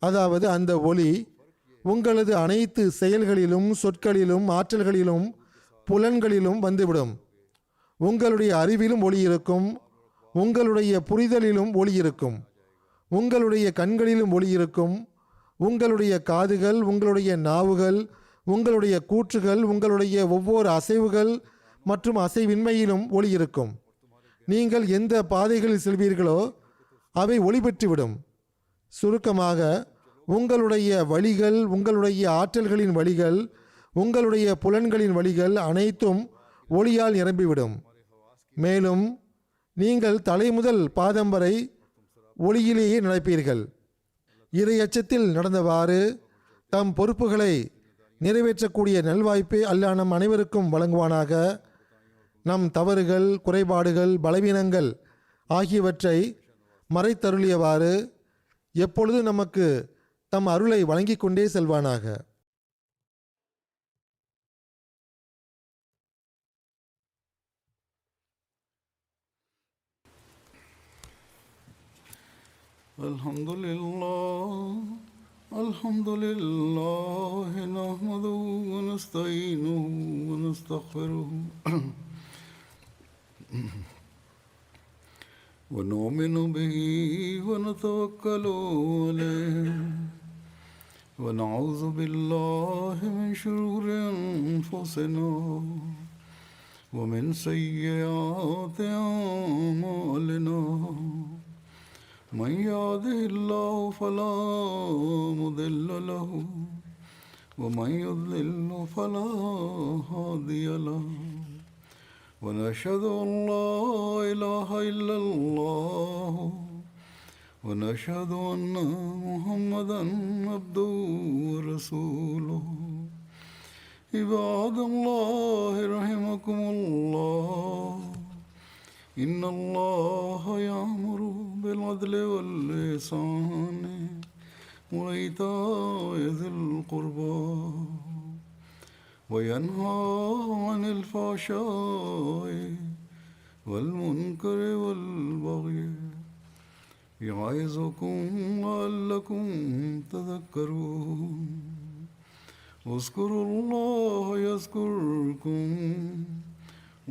அதாவது, அந்த ஒளி உங்களது அனைத்து செயல்களிலும், சொற்களிலும், ஆற்றல்களிலும், புலன்களிலும் வந்துவிடும். உங்களுடைய அறிவிலும் ஒளி இருக்கும், உங்களுடைய புரிதலிலும் ஒளி இருக்கும், உங்களுடைய கண்களிலும் ஒளி இருக்கும், உங்களுடைய காதுகள், உங்களுடைய நாவுகள், உங்களுடைய கூற்றுகள், உங்களுடைய ஒவ்வொரு அசைவுகள் மற்றும் அசைவின்மையிலும் ஒளி இருக்கும். நீங்கள் எந்த பாதைகளில் செல்வீர்களோ அவை ஒளி பெற்றுவிடும். சுருக்கமாக, உங்களுடைய வழிகள், உங்களுடைய ஆற்றல்களின் வழிகள், உங்களுடைய புலன்களின் வழிகள் அனைத்தும் ஒளியால் நிரம்பிவிடும். மேலும் நீங்கள் தலை முதல் பாதம் வரை ஒளியிலேயே நடப்பீர்கள். இறையச்சத்தில் நடந்தவாறு தம் பொறுப்புகளை நிறைவேற்றக்கூடிய நல்வாய்ப்பை அல்லாஹ் நம் அனைவருக்கும் வழங்குவானாக. நம் தவறுகள், குறைபாடுகள், பலவீனங்கள் ஆகியவற்றை மறைத்தருளியவாறு எப்பொழுது நமக்கு தம் அருளை வழங்கிக் கொண்டே செல்வானாக. அல்ஹம்துலில்லாஹ் நஹ்மதுஹு வ நஸ்தஈனுஹு வ நஸ்தக்ஃபிருஹு وَنُؤْمِنُ بِهِ وَنَتَوَكَّلُ عَلَيْهِ وَنَعُوذُ بِاللَّهِ مِنْ شُرُورِ أَنفُسِنَا وَمِنْ سَيِّئَاتِ أَعْمَالِنَا مَنْ يَهْدِهِ اللَّهُ فَلَا مُضِلَّ لَهُ وَمَنْ يُضْلِلْهُ فَلَا هَادِيَ لَهُ ونشهد أن لا إله إلا الله ونشهد أن محمدا عبده ورسوله عباد الله رحمكم الله إن الله يأمر بالعدل والإحسان وإيتاء ذي القربى وينهى عن الفحشاء والمنكر والبغي يعظكم لعلكم تذكرون اذكروا الله يذكركم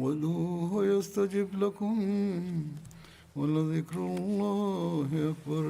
وادعوه يستجب لكم ولذكر الله أكبر